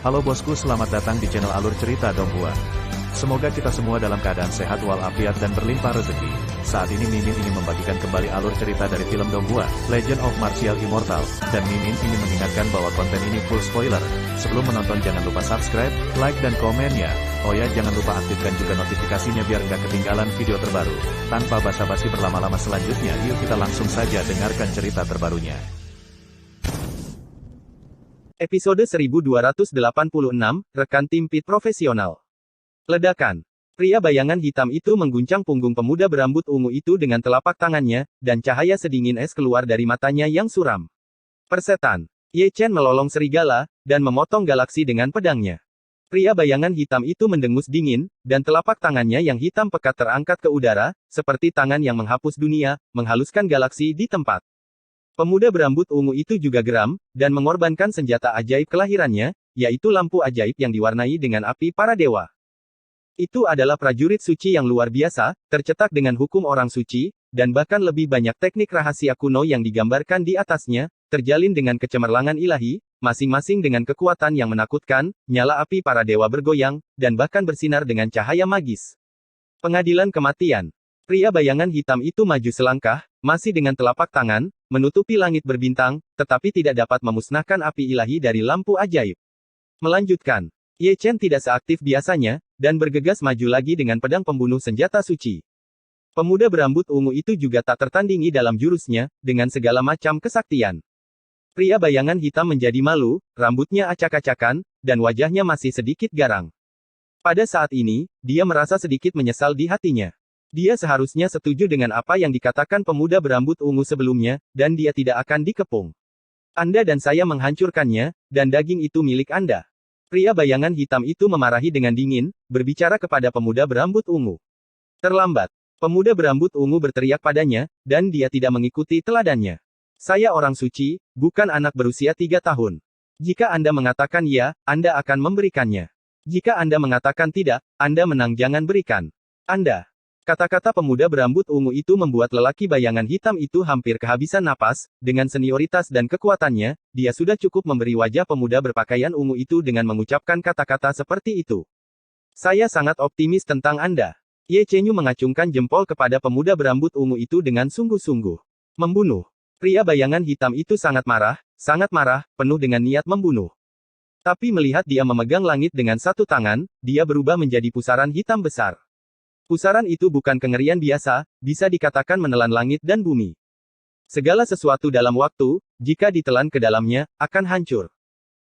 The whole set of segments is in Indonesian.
Halo bosku, selamat datang di channel Alur Cerita Donghua. Semoga kita semua dalam keadaan sehat walafiat dan berlimpah rezeki. Saat ini Mimin ingin membagikan kembali alur cerita dari film Donghua, Legend of Martial Immortal, dan Mimin ingin mengingatkan bahwa konten ini full spoiler. Sebelum menonton jangan lupa subscribe, like dan komen ya. Oh ya, jangan lupa aktifkan juga notifikasinya biar nggak ketinggalan video terbaru. Tanpa basa-basi berlama-lama selanjutnya, yuk kita langsung saja dengarkan cerita terbarunya. Episode 1286, Rekan Tim Pit Profesional. Ledakan. Pria bayangan hitam itu mengguncang punggung pemuda berambut ungu itu dengan telapak tangannya, dan cahaya sedingin es keluar dari matanya yang suram. Persetan. Ye Chen melolong serigala, dan memotong galaksi dengan pedangnya. Pria bayangan hitam itu mendengus dingin, dan telapak tangannya yang hitam pekat terangkat ke udara, seperti tangan yang menghapus dunia, menghaluskan galaksi di tempat. Pemuda berambut ungu itu juga geram, dan mengorbankan senjata ajaib kelahirannya, yaitu lampu ajaib yang diwarnai dengan api para dewa. Itu adalah prajurit suci yang luar biasa, tercetak dengan hukum orang suci, dan bahkan lebih banyak teknik rahasia kuno yang digambarkan di atasnya, terjalin dengan kecemerlangan ilahi, masing-masing dengan kekuatan yang menakutkan, nyala api para dewa bergoyang, dan bahkan bersinar dengan cahaya magis. Pengadilan kematian. Pria bayangan hitam itu maju selangkah, masih dengan telapak tangan, menutupi langit berbintang, tetapi tidak dapat memusnahkan api ilahi dari lampu ajaib. Melanjutkan. Ye Chen tidak seaktif biasanya, dan bergegas maju lagi dengan pedang pembunuh senjata suci. Pemuda berambut ungu itu juga tak tertandingi dalam jurusnya, dengan segala macam kesaktian. Pria bayangan hitam menjadi malu, rambutnya acak-acakan, dan wajahnya masih sedikit garang. Pada saat ini, dia merasa sedikit menyesal di hatinya. Dia seharusnya setuju dengan apa yang dikatakan pemuda berambut ungu sebelumnya, dan dia tidak akan dikepung. Anda dan saya menghancurkannya, dan daging itu milik Anda. Pria bayangan hitam itu memarahi dengan dingin, berbicara kepada pemuda berambut ungu. Terlambat. Pemuda berambut ungu berteriak padanya, dan dia tidak mengikuti teladannya. Saya orang suci, bukan anak berusia 3 tahun. Jika Anda mengatakan ya, Anda akan memberikannya. Jika Anda mengatakan tidak, Anda menang, jangan berikan. Anda. Kata-kata pemuda berambut ungu itu membuat lelaki bayangan hitam itu hampir kehabisan napas, dengan senioritas dan kekuatannya, dia sudah cukup memberi wajah pemuda berpakaian ungu itu dengan mengucapkan kata-kata seperti itu. Saya sangat optimis tentang Anda. Ye Chenyu mengacungkan jempol kepada pemuda berambut ungu itu dengan sungguh-sungguh. Membunuh. Pria bayangan hitam itu sangat marah, penuh dengan niat membunuh. Tapi melihat dia memegang langit dengan satu tangan, dia berubah menjadi pusaran hitam besar. Pusaran itu bukan kengerian biasa, bisa dikatakan menelan langit dan bumi. Segala sesuatu dalam waktu, jika ditelan ke dalamnya, akan hancur.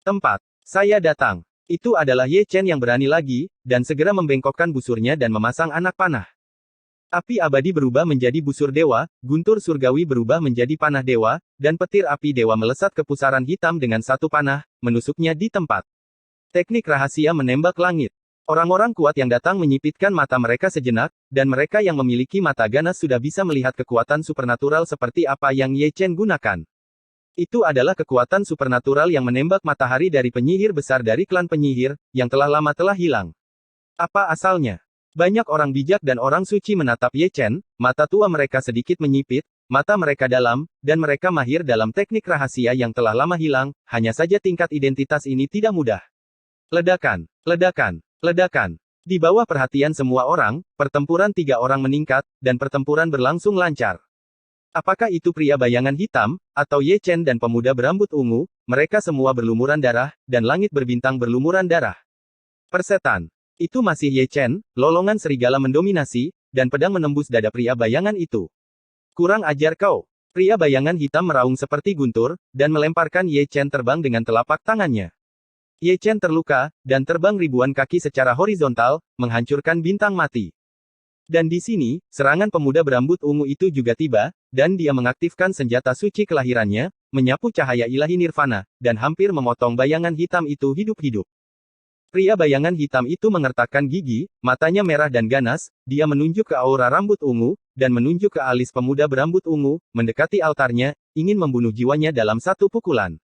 Tempat. Saya datang. Itu adalah Ye Chen yang berani lagi, dan segera membengkokkan busurnya dan memasang anak panah. Api abadi berubah menjadi busur dewa, guntur surgawi berubah menjadi panah dewa, dan petir api dewa melesat ke pusaran hitam dengan satu panah, menusuknya di tempat. Teknik rahasia menembak langit. Orang-orang kuat yang datang menyipitkan mata mereka sejenak, dan mereka yang memiliki mata ganas sudah bisa melihat kekuatan supernatural seperti apa yang Ye Chen gunakan. Itu adalah kekuatan supernatural yang menembak matahari dari penyihir besar dari klan penyihir, yang telah lama telah hilang. Apa asalnya? Banyak orang bijak dan orang suci menatap Ye Chen, mata tua mereka sedikit menyipit, mata mereka dalam, dan mereka mahir dalam teknik rahasia yang telah lama hilang, hanya saja tingkat identitas ini tidak mudah. Ledakan. Ledakan. Ledakan. Di bawah perhatian semua orang, pertempuran 3 orang meningkat, dan pertempuran berlangsung lancar. Apakah itu pria bayangan hitam, atau Ye Chen dan pemuda berambut ungu, mereka semua berlumuran darah, dan langit berbintang berlumuran darah. Persetan. Itu masih Ye Chen, lolongan serigala mendominasi, dan pedang menembus dada pria bayangan itu. Kurang ajar kau. Pria bayangan hitam meraung seperti guntur, dan melemparkan Ye Chen terbang dengan telapak tangannya. Ye Chen terluka, dan terbang ribuan kaki secara horizontal, menghancurkan bintang mati. Dan di sini, serangan pemuda berambut ungu itu juga tiba, dan dia mengaktifkan senjata suci kelahirannya, menyapu cahaya ilahi nirvana, dan hampir memotong bayangan hitam itu hidup-hidup. Pria bayangan hitam itu mengertakkan gigi, matanya merah dan ganas, dia menunjuk ke aura rambut ungu, dan menunjuk ke alis pemuda berambut ungu, mendekati altarnya, ingin membunuh jiwanya dalam satu pukulan.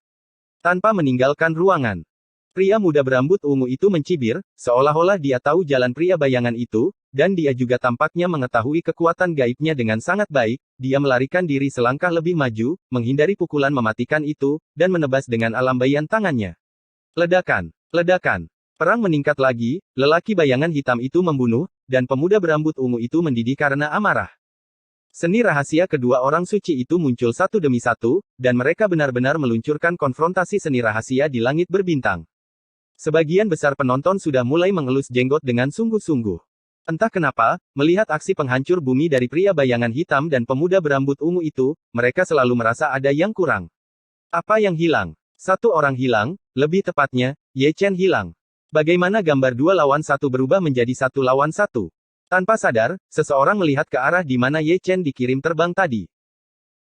Tanpa meninggalkan ruangan. Pria muda berambut ungu itu mencibir, seolah-olah dia tahu jalan pria bayangan itu, dan dia juga tampaknya mengetahui kekuatan gaibnya dengan sangat baik, dia melarikan diri selangkah lebih maju, menghindari pukulan mematikan itu, dan menebas dengan alam bayan tangannya. Ledakan. Ledakan. Perang meningkat lagi, lelaki bayangan hitam itu membunuh, dan pemuda berambut ungu itu mendidih karena amarah. Seni rahasia kedua orang suci itu muncul satu demi satu, dan mereka benar-benar meluncurkan konfrontasi seni rahasia di langit berbintang. Sebagian besar penonton sudah mulai mengelus jenggot dengan sungguh-sungguh. Entah kenapa, melihat aksi penghancur bumi dari pria bayangan hitam dan pemuda berambut ungu itu, mereka selalu merasa ada yang kurang. Apa yang hilang? Satu orang hilang, lebih tepatnya, Ye Chen hilang. Bagaimana gambar 2 lawan 1 berubah menjadi 1 lawan 1? Tanpa sadar, seseorang melihat ke arah di mana Ye Chen dikirim terbang tadi.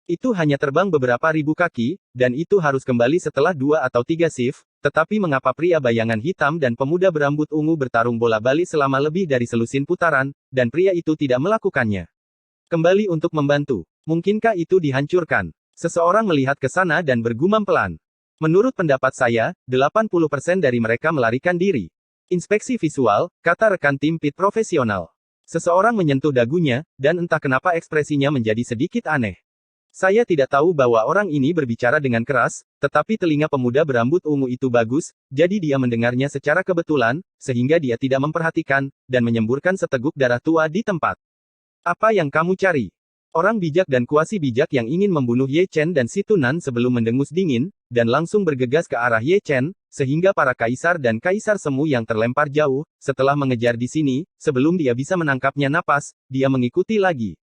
Itu hanya terbang beberapa ribu kaki, dan itu harus kembali setelah 2 atau 3 shift, tetapi mengapa pria bayangan hitam dan pemuda berambut ungu bertarung bola-balik selama lebih dari selusin putaran, dan pria itu tidak melakukannya? Kembali untuk membantu. Mungkinkah itu dihancurkan? Seseorang melihat ke sana dan bergumam pelan. Menurut pendapat saya, 80% dari mereka melarikan diri. Inspeksi visual, kata rekan tim pit profesional. Seseorang menyentuh dagunya, dan entah kenapa ekspresinya menjadi sedikit aneh. Saya tidak tahu bahwa orang ini berbicara dengan keras, tetapi telinga pemuda berambut ungu itu bagus, jadi dia mendengarnya secara kebetulan, sehingga dia tidak memperhatikan, dan menyemburkan seteguk darah tua di tempat. Apa yang kamu cari? Orang bijak dan kuasi bijak yang ingin membunuh Ye Chen dan si Tunan sebelum mendengus dingin, dan langsung bergegas ke arah Ye Chen, sehingga para kaisar dan kaisar semu yang terlempar jauh, setelah mengejar di sini, sebelum dia bisa menangkapnya napas, dia mengikuti lagi.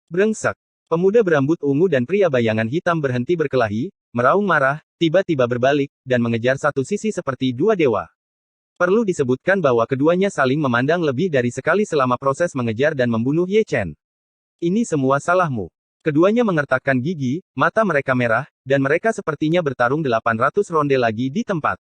Brengsek. Pemuda berambut ungu dan pria bayangan hitam berhenti berkelahi, meraung marah, tiba-tiba berbalik, dan mengejar satu sisi seperti dua dewa. Perlu disebutkan bahwa keduanya saling memandang lebih dari sekali selama proses mengejar dan membunuh Ye Chen. Ini semua salahmu. Keduanya mengertakkan gigi, mata mereka merah, dan mereka sepertinya bertarung 800 ronde lagi di tempat.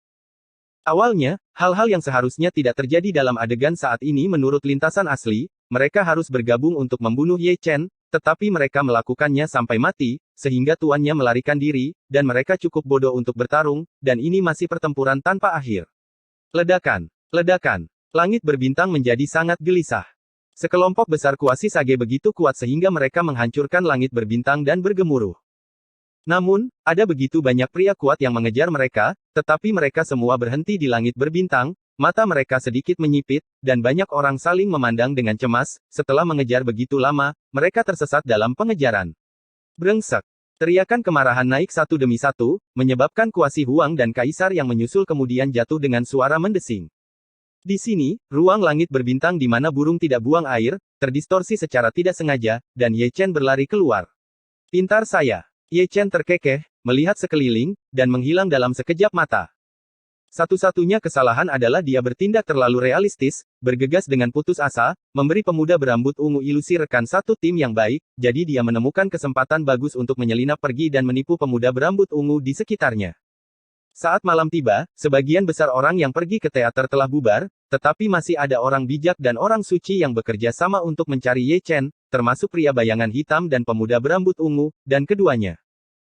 Awalnya, hal-hal yang seharusnya tidak terjadi dalam adegan saat ini menurut lintasan asli, mereka harus bergabung untuk membunuh Ye Chen, tetapi mereka melakukannya sampai mati, sehingga tuannya melarikan diri, dan mereka cukup bodoh untuk bertarung, dan ini masih pertempuran tanpa akhir. Ledakan. Ledakan. Langit berbintang menjadi sangat gelisah. Sekelompok besar kuasi sage begitu kuat sehingga mereka menghancurkan langit berbintang dan bergemuruh. Namun, ada begitu banyak pria kuat yang mengejar mereka, tetapi mereka semua berhenti di langit berbintang, mata mereka sedikit menyipit, dan banyak orang saling memandang dengan cemas. Setelah mengejar begitu lama, mereka tersesat dalam pengejaran. Brengsek. Teriakan kemarahan naik satu demi satu, menyebabkan kuasi Huang dan kaisar yang menyusul kemudian jatuh dengan suara mendesing. Di sini, ruang langit berbintang di mana burung tidak buang air, terdistorsi secara tidak sengaja, dan Ye Chen berlari keluar. Pintar saya. Ye Chen terkekeh, melihat sekeliling, dan menghilang dalam sekejap mata. Satu-satunya kesalahan adalah dia bertindak terlalu realistis, bergegas dengan putus asa, memberi pemuda berambut ungu ilusi rekan satu tim yang baik, jadi dia menemukan kesempatan bagus untuk menyelinap pergi dan menipu pemuda berambut ungu di sekitarnya. Saat malam tiba, sebagian besar orang yang pergi ke teater telah bubar, tetapi masih ada orang bijak dan orang suci yang bekerja sama untuk mencari Ye Chen, termasuk pria bayangan hitam dan pemuda berambut ungu, dan keduanya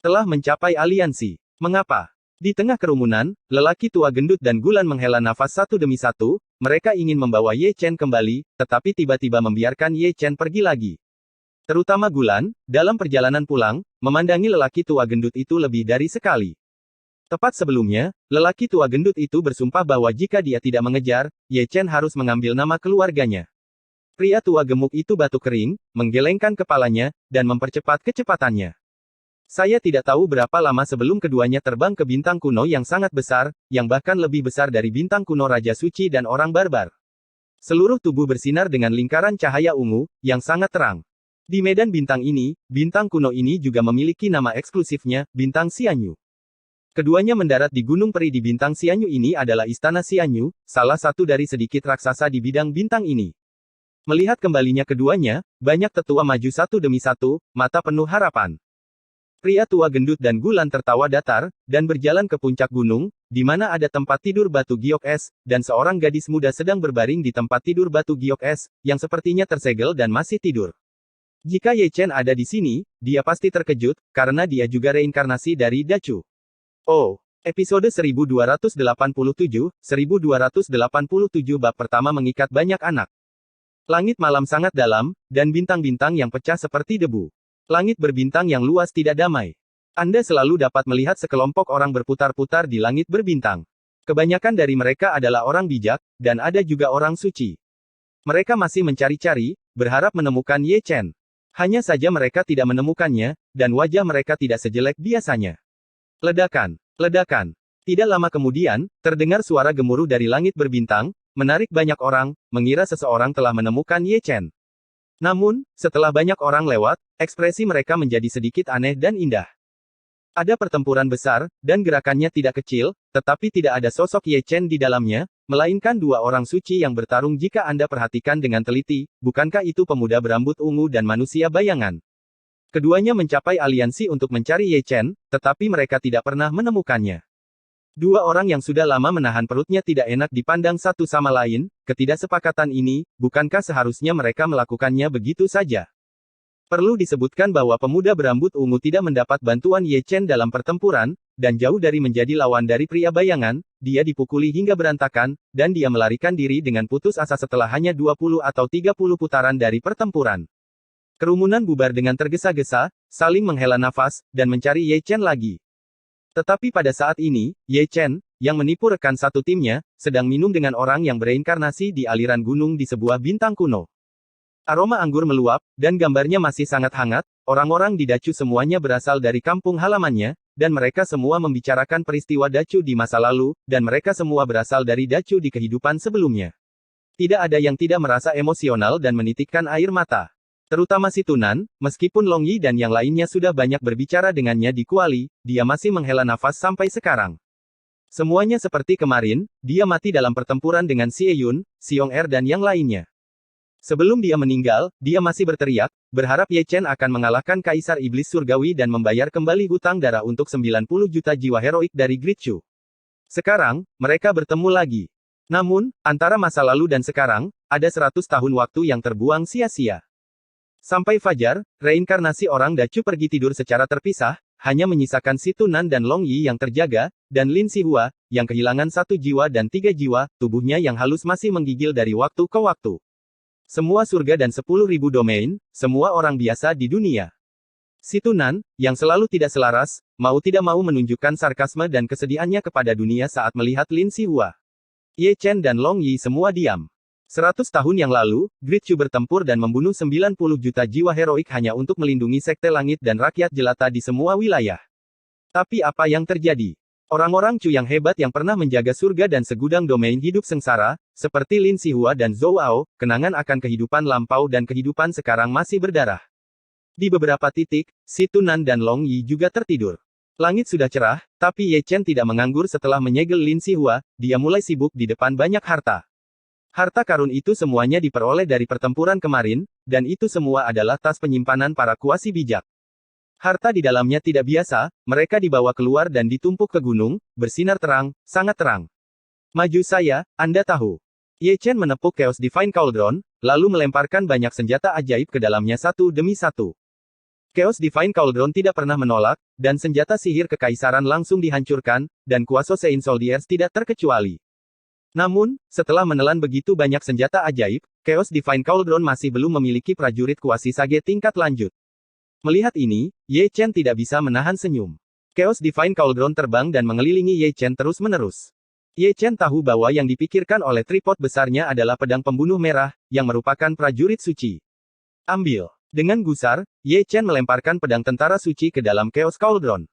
telah mencapai aliansi. Mengapa? Di tengah kerumunan, lelaki tua gendut dan Gulan menghela nafas satu demi satu, mereka ingin membawa Ye Chen kembali, tetapi tiba-tiba membiarkan Ye Chen pergi lagi. Terutama Gulan, dalam perjalanan pulang, memandangi lelaki tua gendut itu lebih dari sekali. Tepat sebelumnya, lelaki tua gendut itu bersumpah bahwa jika dia tidak mengejar, Ye Chen harus mengambil nama keluarganya. Pria tua gemuk itu batuk kering, menggelengkan kepalanya, dan mempercepat kecepatannya. Saya tidak tahu berapa lama sebelum keduanya terbang ke bintang kuno yang sangat besar, yang bahkan lebih besar dari bintang kuno Raja Suci dan orang barbar. Seluruh tubuh bersinar dengan lingkaran cahaya ungu, yang sangat terang. Di medan bintang ini, bintang kuno ini juga memiliki nama eksklusifnya, Bintang Xianyu. Keduanya mendarat di Gunung Peri di Bintang Xianyu ini adalah Istana Xianyu, salah satu dari sedikit raksasa di bidang bintang ini. Melihat kembalinya keduanya, banyak tetua maju satu demi satu, mata penuh harapan. Pria tua gendut dan Gulan tertawa datar, dan berjalan ke puncak gunung, di mana ada tempat tidur batu giok es, dan seorang gadis muda sedang berbaring di tempat tidur batu giok es, yang sepertinya tersegel dan masih tidur. Jika Ye Chen ada di sini, dia pasti terkejut, karena dia juga reinkarnasi dari Dachu. Oh, episode 1287, 1287 bab pertama mengikat banyak anak. Langit malam sangat dalam, dan bintang-bintang yang pecah seperti debu. Langit berbintang yang luas tidak damai. Anda selalu dapat melihat sekelompok orang berputar-putar di langit berbintang. Kebanyakan dari mereka adalah orang bijak, dan ada juga orang suci. Mereka masih mencari-cari, berharap menemukan Ye Chen. Hanya saja mereka tidak menemukannya, dan wajah mereka tidak sejelek biasanya. Ledakan, ledakan. Tidak lama kemudian, terdengar suara gemuruh dari langit berbintang, menarik banyak orang, mengira seseorang telah menemukan Ye Chen. Namun, setelah banyak orang lewat, ekspresi mereka menjadi sedikit aneh dan indah. Ada pertempuran besar, dan gerakannya tidak kecil, tetapi tidak ada sosok Ye Chen di dalamnya, melainkan dua orang suci yang bertarung. Jika Anda perhatikan dengan teliti, bukankah itu pemuda berambut ungu dan manusia bayangan? Keduanya mencapai aliansi untuk mencari Ye Chen, tetapi mereka tidak pernah menemukannya. Dua orang yang sudah lama menahan perutnya tidak enak dipandang satu sama lain. Ketidaksepakatan ini, bukankah seharusnya mereka melakukannya begitu saja? Perlu disebutkan bahwa pemuda berambut ungu tidak mendapat bantuan Ye Chen dalam pertempuran, dan jauh dari menjadi lawan dari pria bayangan, dia dipukuli hingga berantakan, dan dia melarikan diri dengan putus asa setelah hanya 20 atau 30 putaran dari pertempuran. Kerumunan bubar dengan tergesa-gesa, saling menghela nafas, dan mencari Ye Chen lagi. Tetapi pada saat ini, Ye Chen, yang menipu rekan satu timnya, sedang minum dengan orang yang bereinkarnasi di aliran gunung di sebuah bintang kuno. Aroma anggur meluap, dan gambarnya masih sangat hangat. Orang-orang di Dacu semuanya berasal dari kampung halamannya, dan mereka semua membicarakan peristiwa Dacu di masa lalu, dan mereka semua berasal dari Dacu di kehidupan sebelumnya. Tidak ada yang tidak merasa emosional dan menitikkan air mata. Terutama si Tunan, meskipun Long Yi dan yang lainnya sudah banyak berbicara dengannya di Kuali, dia masih menghela nafas sampai sekarang. Semuanya seperti kemarin, dia mati dalam pertempuran dengan Xie Yun, Xiong Er dan yang lainnya. Sebelum dia meninggal, dia masih berteriak, berharap Ye Chen akan mengalahkan Kaisar Iblis Surgawi dan membayar kembali hutang darah untuk 90 juta jiwa heroik dari Great Chu. Sekarang, mereka bertemu lagi. Namun, antara masa lalu dan sekarang, ada 100 tahun waktu yang terbuang sia-sia. Sampai fajar, reinkarnasi orang Dacu pergi tidur secara terpisah, hanya menyisakan si Tunan dan Long Yi yang terjaga, dan Lin Sihua, yang kehilangan 1 jiwa dan 3 jiwa, tubuhnya yang halus masih menggigil dari waktu ke waktu. Semua surga dan 10.000 domain, semua orang biasa di dunia. Si Tunan, yang selalu tidak selaras, mau tidak mau menunjukkan sarkasme dan kesedihannya kepada dunia saat melihat Lin Sihua. Ye Chen dan Long Yi semua diam. 100 tahun yang lalu, Great Chu bertempur dan membunuh 90 juta jiwa heroik hanya untuk melindungi Sekte Langit dan rakyat jelata di semua wilayah. Tapi apa yang terjadi? Orang-orang Chu yang hebat yang pernah menjaga surga dan segudang domain hidup sengsara, seperti Lin Sihua dan Zhou Ao, kenangan akan kehidupan lampau dan kehidupan sekarang masih berdarah. Di beberapa titik, si Tunan dan Long Yi juga tertidur. Langit sudah cerah, tapi Ye Chen tidak menganggur setelah menyegel Lin Sihua, dia mulai sibuk di depan banyak harta. Harta karun itu semuanya diperoleh dari pertempuran kemarin, dan itu semua adalah tas penyimpanan para kuasi bijak. Harta di dalamnya tidak biasa, mereka dibawa keluar dan ditumpuk ke gunung, bersinar terang, sangat terang. Maju saya, Anda tahu. Ye Chen menepuk Chaos Divine Cauldron, lalu melemparkan banyak senjata ajaib ke dalamnya satu demi satu. Chaos Divine Cauldron tidak pernah menolak, dan senjata sihir kekaisaran langsung dihancurkan, dan kuasa Sein Soldiers tidak terkecuali. Namun, setelah menelan begitu banyak senjata ajaib, Chaos Divine Cauldron masih belum memiliki prajurit kuasi sage tingkat lanjut. Melihat ini, Ye Chen tidak bisa menahan senyum. Chaos Divine Cauldron terbang dan mengelilingi Ye Chen terus-menerus. Ye Chen tahu bahwa yang dipikirkan oleh tripod besarnya adalah pedang pembunuh merah, yang merupakan prajurit suci. Ambil. Dengan gusar, Ye Chen melemparkan pedang tentara suci ke dalam Chaos Cauldron.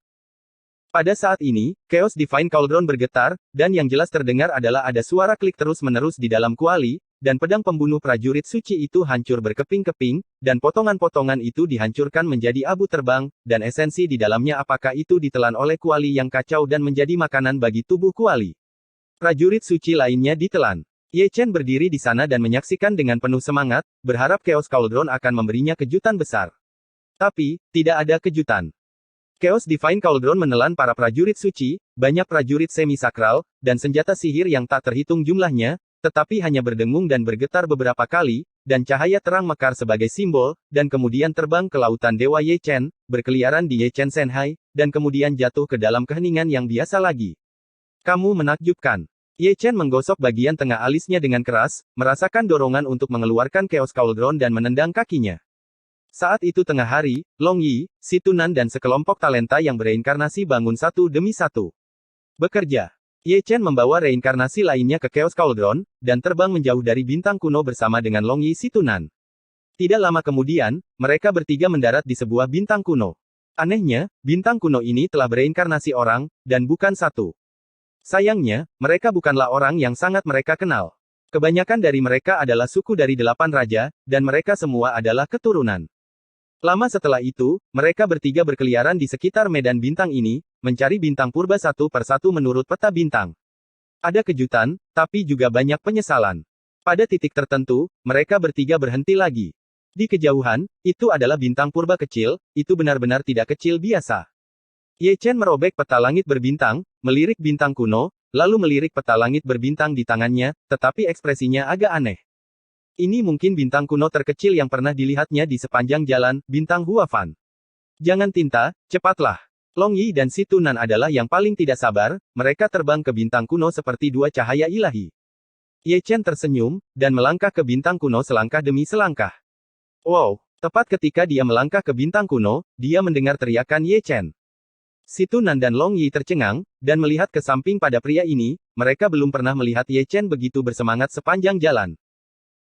Pada saat ini, Chaos Divine Cauldron bergetar, dan yang jelas terdengar adalah ada suara klik terus-menerus di dalam kuali, dan pedang pembunuh prajurit suci itu hancur berkeping-keping, dan potongan-potongan itu dihancurkan menjadi abu terbang, dan esensi di dalamnya apakah itu ditelan oleh kuali yang kacau dan menjadi makanan bagi tubuh kuali. Prajurit suci lainnya ditelan. Ye Chen berdiri di sana dan menyaksikan dengan penuh semangat, berharap Chaos Cauldron akan memberinya kejutan besar. Tapi, tidak ada kejutan. Chaos Divine Cauldron menelan para prajurit suci, banyak prajurit semi-sakral, dan senjata sihir yang tak terhitung jumlahnya, tetapi hanya berdengung dan bergetar beberapa kali, dan cahaya terang mekar sebagai simbol, dan kemudian terbang ke lautan Dewa Ye Chen, berkeliaran di Ye Chen Senhai, dan kemudian jatuh ke dalam keheningan yang biasa lagi. Kamu menakjubkan. Ye Chen menggosok bagian tengah alisnya dengan keras, merasakan dorongan untuk mengeluarkan Chaos Cauldron dan menendang kakinya. Saat itu tengah hari, Long Yi, si Tunan dan sekelompok talenta yang bereinkarnasi bangun satu demi satu. Bekerja. Ye Chen membawa reinkarnasi lainnya ke Chaos Cauldron, dan terbang menjauh dari bintang kuno bersama dengan Long Yi Situnan. Tidak lama kemudian, mereka bertiga mendarat di sebuah bintang kuno. Anehnya, bintang kuno ini telah bereinkarnasi orang, dan bukan satu. Sayangnya, mereka bukanlah orang yang sangat mereka kenal. Kebanyakan dari mereka adalah suku dari 8 raja, dan mereka semua adalah keturunan. Lama setelah itu, mereka bertiga berkeliaran di sekitar medan bintang ini, mencari bintang purba satu persatu menurut peta bintang. Ada kejutan, tapi juga banyak penyesalan. Pada titik tertentu, mereka bertiga berhenti lagi. Di kejauhan, itu adalah bintang purba kecil, itu benar-benar tidak kecil biasa. Ye Chen merobek peta langit berbintang, melirik bintang kuno, lalu melirik peta langit berbintang di tangannya, tetapi ekspresinya agak aneh. Ini mungkin bintang kuno terkecil yang pernah dilihatnya di sepanjang jalan, bintang Huafan. Jangan tinta, cepatlah. Long Yi dan Situnan adalah yang paling tidak sabar, mereka terbang ke bintang kuno seperti dua cahaya ilahi. Ye Chen tersenyum, dan melangkah ke bintang kuno selangkah demi selangkah. Wow, tepat ketika dia melangkah ke bintang kuno, dia mendengar teriakan Ye Chen. Situnan dan Long Yi tercengang, dan melihat ke samping pada pria ini, mereka belum pernah melihat Ye Chen begitu bersemangat sepanjang jalan.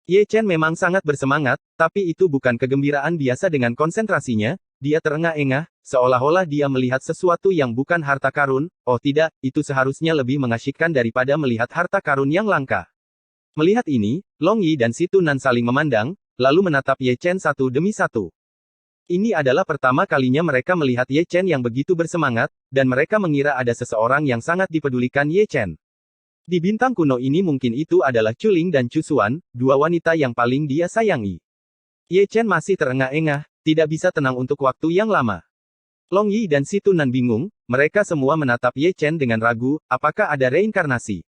Ye Chen memang sangat bersemangat, tapi itu bukan kegembiraan biasa dengan konsentrasinya, dia terengah-engah, seolah-olah dia melihat sesuatu yang bukan harta karun, oh tidak, itu seharusnya lebih mengasyikkan daripada melihat harta karun yang langka. Melihat ini, Long Yi dan Situnan saling memandang, lalu menatap Ye Chen satu demi satu. Ini adalah pertama kalinya mereka melihat Ye Chen yang begitu bersemangat, dan mereka mengira ada seseorang yang sangat dipedulikan Ye Chen. Di bintang kuno ini mungkin itu adalah Chuling dan Chusuan, dua wanita yang paling dia sayangi. Ye Chen masih terengah-engah, tidak bisa tenang untuk waktu yang lama. Long Yi dan Situnan bingung, mereka semua menatap Ye Chen dengan ragu, apakah ada reinkarnasi?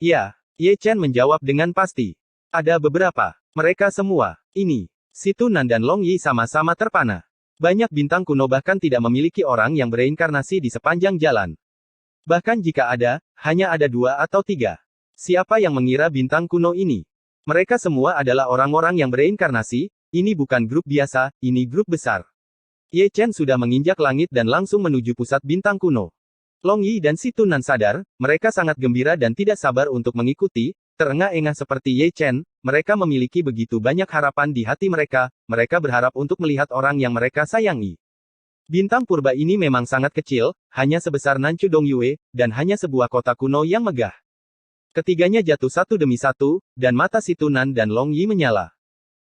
Ya, Ye Chen menjawab dengan pasti. Ada beberapa. Mereka semua, ini, Situnan dan Long Yi sama-sama terpana. Banyak bintang kuno bahkan tidak memiliki orang yang bereinkarnasi di sepanjang jalan. Bahkan jika ada, hanya ada 2 atau 3. Siapa yang mengira bintang kuno ini? Mereka semua adalah orang-orang yang bereinkarnasi, ini bukan grup biasa, ini grup besar. Ye Chen sudah menginjak langit dan langsung menuju pusat bintang kuno. Long Yi dan Situnan sadar, mereka sangat gembira dan tidak sabar untuk mengikuti. Terengah-engah seperti Ye Chen, mereka memiliki begitu banyak harapan di hati mereka berharap untuk melihat orang yang mereka sayangi. Bintang purba ini memang sangat kecil, hanya sebesar Nanchu Dongyue, dan hanya sebuah kota kuno yang megah. Ketiganya jatuh satu demi satu, dan mata Situnan dan Long Yi menyala.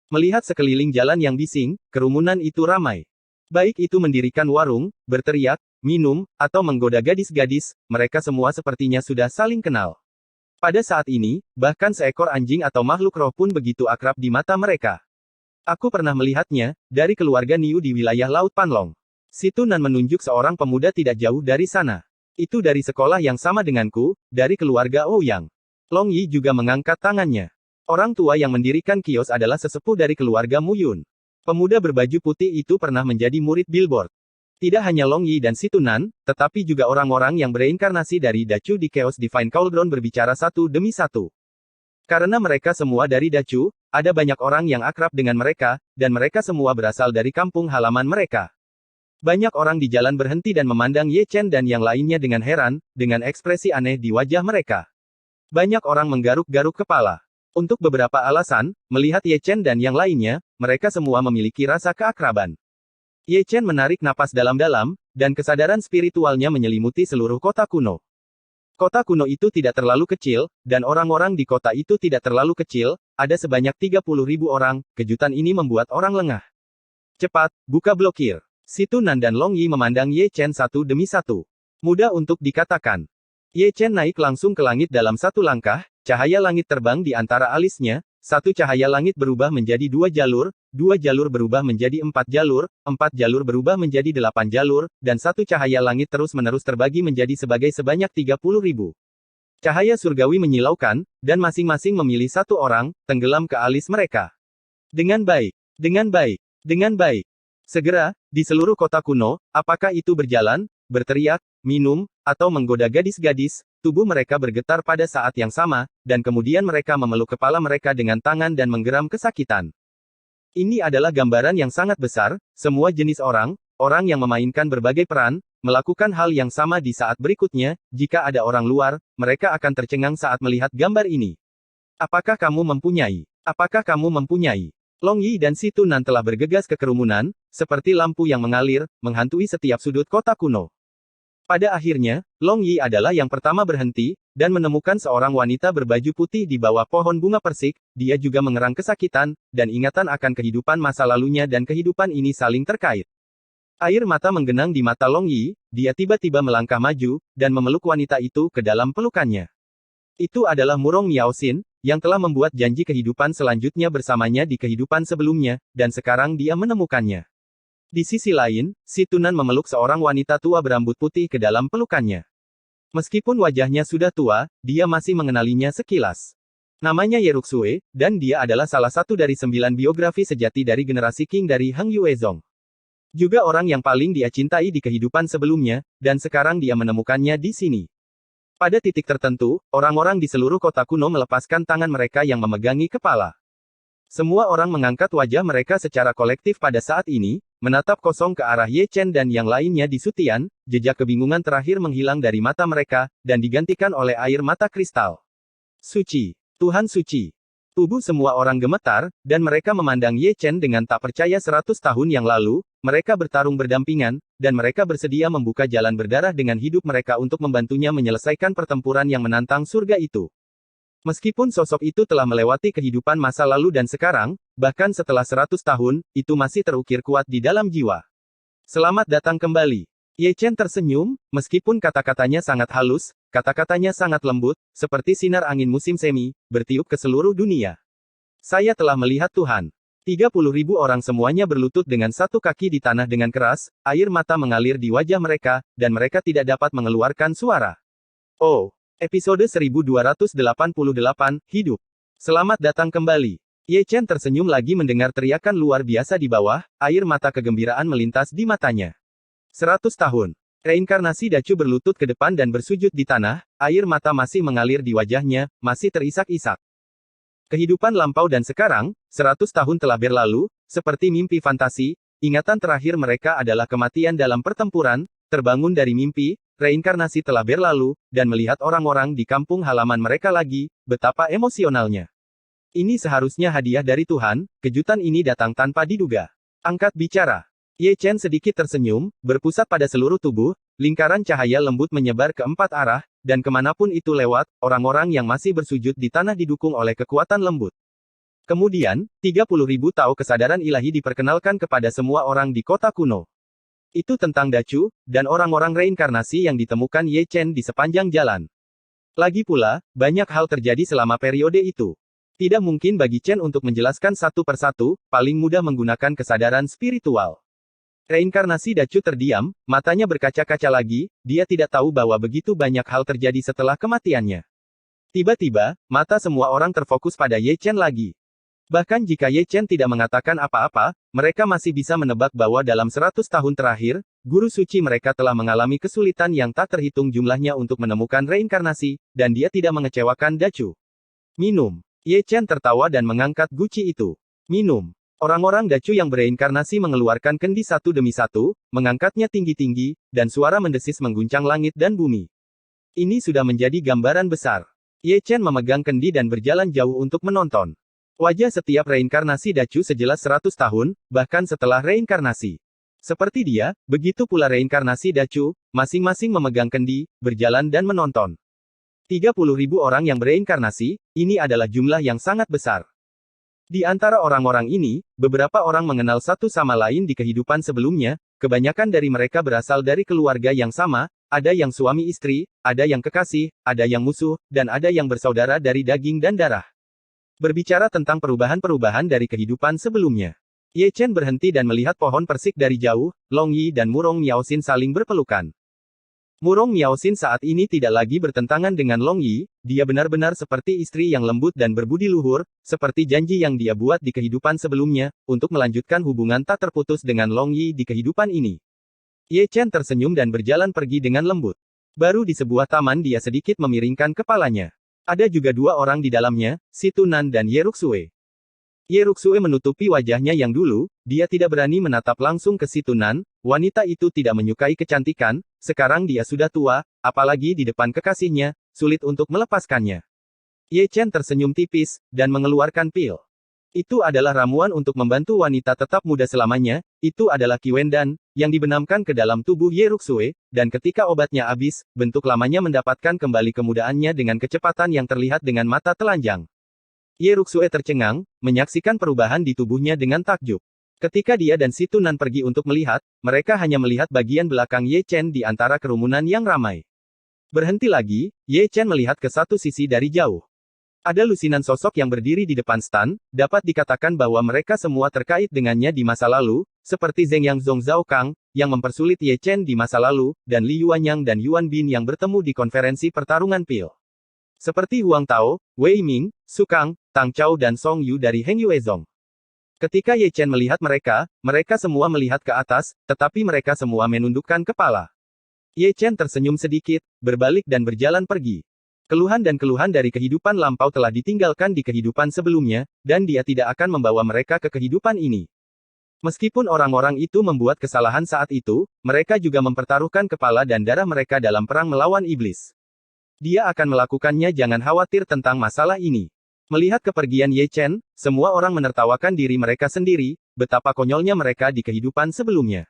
Melihat sekeliling jalan yang bising, kerumunan itu ramai. Baik itu mendirikan warung, berteriak, minum, atau menggoda gadis-gadis, mereka semua sepertinya sudah saling kenal. Pada saat ini, bahkan seekor anjing atau makhluk roh pun begitu akrab di mata mereka. Aku pernah melihatnya, dari keluarga Niu di wilayah Laut Panlong. Situnan menunjuk seorang pemuda tidak jauh dari sana. Itu dari sekolah yang sama denganku, dari keluarga Ouyang. Long Yi juga mengangkat tangannya. Orang tua yang mendirikan kios adalah sesepuh dari keluarga Muyun. Pemuda berbaju putih itu pernah menjadi murid Billboard. Tidak hanya Long Yi dan Situnan, tetapi juga orang-orang yang bereinkarnasi dari Dachu di Chaos Divine Cauldron berbicara satu demi satu. Karena mereka semua dari Dachu, ada banyak orang yang akrab dengan mereka, dan mereka semua berasal dari kampung halaman mereka. Banyak orang di jalan berhenti dan memandang Ye Chen dan yang lainnya dengan heran, dengan ekspresi aneh di wajah mereka. Banyak orang menggaruk-garuk kepala. Untuk beberapa alasan, melihat Ye Chen dan yang lainnya, mereka semua memiliki rasa keakraban. Ye Chen menarik napas dalam-dalam, dan kesadaran spiritualnya menyelimuti seluruh kota kuno. Kota kuno itu tidak terlalu kecil, dan orang-orang di kota itu tidak terlalu kecil, ada sebanyak 30.000 orang, kejutan ini membuat orang lengah. Cepat, buka blokir. Situnan dan Long Yi memandang Ye Chen satu demi satu. Mudah untuk dikatakan. Ye Chen naik langsung ke langit dalam satu langkah, cahaya langit terbang di antara alisnya, satu cahaya langit berubah menjadi 2 jalur berubah menjadi 4 jalur berubah menjadi 8 jalur, dan satu cahaya langit terus-menerus terbagi menjadi sebanyak 30.000. Cahaya surgawi menyilaukan, dan masing-masing memilih satu orang, tenggelam ke alis mereka. Dengan baik, dengan baik, dengan baik. Segera, di seluruh kota kuno, apakah itu berjalan, berteriak, minum, atau menggoda gadis-gadis, tubuh mereka bergetar pada saat yang sama, dan kemudian mereka memeluk kepala mereka dengan tangan dan menggeram kesakitan. Ini adalah gambaran yang sangat besar, semua jenis orang, orang yang memainkan berbagai peran, melakukan hal yang sama di saat berikutnya. Jika ada orang luar, mereka akan tercengang saat melihat gambar ini. Apakah kamu mempunyai? Apakah kamu mempunyai? Long Yi dan Si Tunan telah bergegas ke kerumunan, seperti lampu yang mengalir, menghantui setiap sudut kota kuno. Pada akhirnya, Long Yi adalah yang pertama berhenti, dan menemukan seorang wanita berbaju putih di bawah pohon bunga persik. Dia juga mengerang kesakitan, dan ingatan akan kehidupan masa lalunya dan kehidupan ini saling terkait. Air mata menggenang di mata Long Yi, dia tiba-tiba melangkah maju, dan memeluk wanita itu ke dalam pelukannya. Itu adalah Murong Miaoxin, yang telah membuat janji kehidupan selanjutnya bersamanya di kehidupan sebelumnya, dan sekarang dia menemukannya. Di sisi lain, Si Tunan memeluk seorang wanita tua berambut putih ke dalam pelukannya. Meskipun wajahnya sudah tua, dia masih mengenalinya sekilas. Namanya Ye Ruxue, dan dia adalah salah satu dari 9 biografi sejati dari generasi Qing dari Heng Yuezong. Juga orang yang paling dia cintai di kehidupan sebelumnya, dan sekarang dia menemukannya di sini. Pada titik tertentu, orang-orang di seluruh kota kuno melepaskan tangan mereka yang memegangi kepala. Semua orang mengangkat wajah mereka secara kolektif pada saat ini, menatap kosong ke arah Ye Chen dan yang lainnya di Sutian. Jejak kebingungan terakhir menghilang dari mata mereka, dan digantikan oleh air mata kristal. Suci. Tuhan suci. Tubuh semua orang gemetar, dan mereka memandang Ye Chen dengan tak percaya. 100 tahun yang lalu, mereka bertarung berdampingan, dan mereka bersedia membuka jalan berdarah dengan hidup mereka untuk membantunya menyelesaikan pertempuran yang menantang surga itu. Meskipun sosok itu telah melewati kehidupan masa lalu dan sekarang, bahkan setelah 100 tahun, itu masih terukir kuat di dalam jiwa. Selamat datang kembali. Ye Chen tersenyum, meskipun kata-katanya sangat halus, kata-katanya sangat lembut, seperti sinar angin musim semi, bertiup ke seluruh dunia. Saya telah melihat Tuhan. 30.000 orang semuanya berlutut dengan satu kaki di tanah dengan keras, air mata mengalir di wajah mereka, dan mereka tidak dapat mengeluarkan suara. Oh, episode 1288, hidup. Selamat datang kembali. Ye Chen tersenyum lagi mendengar teriakan luar biasa di bawah, air mata kegembiraan melintas di matanya. 100 tahun. Reinkarnasi Dacu berlutut ke depan dan bersujud di tanah, air mata masih mengalir di wajahnya, masih terisak-isak. Kehidupan lampau dan sekarang, 100 tahun telah berlalu, seperti mimpi fantasi, ingatan terakhir mereka adalah kematian dalam pertempuran, terbangun dari mimpi, reinkarnasi telah berlalu, dan melihat orang-orang di kampung halaman mereka lagi, betapa emosionalnya. Ini seharusnya hadiah dari Tuhan, kejutan ini datang tanpa diduga. Angkat bicara. Ye Chen sedikit tersenyum, berpusat pada seluruh tubuh, lingkaran cahaya lembut menyebar ke 4 arah, dan kemanapun itu lewat, orang-orang yang masih bersujud di tanah didukung oleh kekuatan lembut. Kemudian, 30.000 tao kesadaran ilahi diperkenalkan kepada semua orang di kota kuno. Itu tentang Dacu, dan orang-orang reinkarnasi yang ditemukan Ye Chen di sepanjang jalan. Lagi pula, banyak hal terjadi selama periode itu. Tidak mungkin bagi Chen untuk menjelaskan satu persatu, paling mudah menggunakan kesadaran spiritual. Reinkarnasi Dacu terdiam, matanya berkaca-kaca lagi, dia tidak tahu bahwa begitu banyak hal terjadi setelah kematiannya. Tiba-tiba, mata semua orang terfokus pada Ye Chen lagi. Bahkan jika Ye Chen tidak mengatakan apa-apa, mereka masih bisa menebak bahwa dalam 100 tahun terakhir, guru suci mereka telah mengalami kesulitan yang tak terhitung jumlahnya untuk menemukan reinkarnasi, dan dia tidak mengecewakan Dacu. Minum. Ye Chen tertawa dan mengangkat guci itu. Minum. Orang-orang Dacu yang bereinkarnasi mengeluarkan kendi satu demi satu, mengangkatnya tinggi-tinggi, dan suara mendesis mengguncang langit dan bumi. Ini sudah menjadi gambaran besar. Ye Chen memegang kendi dan berjalan jauh untuk menonton. Wajah setiap reinkarnasi Dacu sejelas 100 tahun, bahkan setelah reinkarnasi. Seperti dia, begitu pula reinkarnasi Dacu, masing-masing memegang kendi, berjalan dan menonton. 30.000 orang yang bereinkarnasi, ini adalah jumlah yang sangat besar. Di antara orang-orang ini, beberapa orang mengenal satu sama lain di kehidupan sebelumnya, kebanyakan dari mereka berasal dari keluarga yang sama, ada yang suami istri, ada yang kekasih, ada yang musuh, dan ada yang bersaudara dari daging dan darah. Berbicara tentang perubahan-perubahan dari kehidupan sebelumnya. Ye Chen berhenti dan melihat pohon persik dari jauh, Long Yi dan Murong Miaoxin saling berpelukan. Murong Miaoxin saat ini tidak lagi bertentangan dengan Long Yi, dia benar-benar seperti istri yang lembut dan berbudi luhur, seperti janji yang dia buat di kehidupan sebelumnya, untuk melanjutkan hubungan tak terputus dengan Long Yi di kehidupan ini. Ye Chen tersenyum dan berjalan pergi dengan lembut. Baru di sebuah taman dia sedikit memiringkan kepalanya. Ada juga 2 orang di dalamnya, Si Tunan dan Ye Ruxue. Ye Ruxue menutupi wajahnya yang dulu, dia tidak berani menatap langsung ke si Tunan, wanita itu tidak menyukai kecantikan, sekarang dia sudah tua, apalagi di depan kekasihnya, sulit untuk melepaskannya. Ye Chen tersenyum tipis, dan mengeluarkan pil. Itu adalah ramuan untuk membantu wanita tetap muda selamanya, itu adalah Qiwendan, yang dibenamkan ke dalam tubuh Ye Ruxue, dan ketika obatnya habis, bentuk lamanya mendapatkan kembali kemudaannya dengan kecepatan yang terlihat dengan mata telanjang. Ye Ruxue tercengang, menyaksikan perubahan di tubuhnya dengan takjub. Ketika dia dan si Tunan pergi untuk melihat, mereka hanya melihat bagian belakang Ye Chen di antara kerumunan yang ramai. Berhenti lagi, Ye Chen melihat ke satu sisi dari jauh. Ada lusinan sosok yang berdiri di depan stan, dapat dikatakan bahwa mereka semua terkait dengannya di masa lalu, seperti Zheng Yang Zhong Zhao Kang, yang mempersulit Ye Chen di masa lalu, dan Li Yuanyang dan Yuan Bin yang bertemu di konferensi pertarungan pil. Seperti Huang Tao, Wei Ming, Su Kang, Tang Chao dan Song Yu dari Heng Yuezong. Ketika Ye Chen melihat mereka, mereka semua melihat ke atas, tetapi mereka semua menundukkan kepala. Ye Chen tersenyum sedikit, berbalik dan berjalan pergi. Keluhan dan keluhan dari kehidupan lampau telah ditinggalkan di kehidupan sebelumnya, dan dia tidak akan membawa mereka ke kehidupan ini. Meskipun orang-orang itu membuat kesalahan saat itu, mereka juga mempertaruhkan kepala dan darah mereka dalam perang melawan iblis. Dia akan melakukannya, jangan khawatir tentang masalah ini. Melihat kepergian Ye Chen, semua orang menertawakan diri mereka sendiri, betapa konyolnya mereka di kehidupan sebelumnya.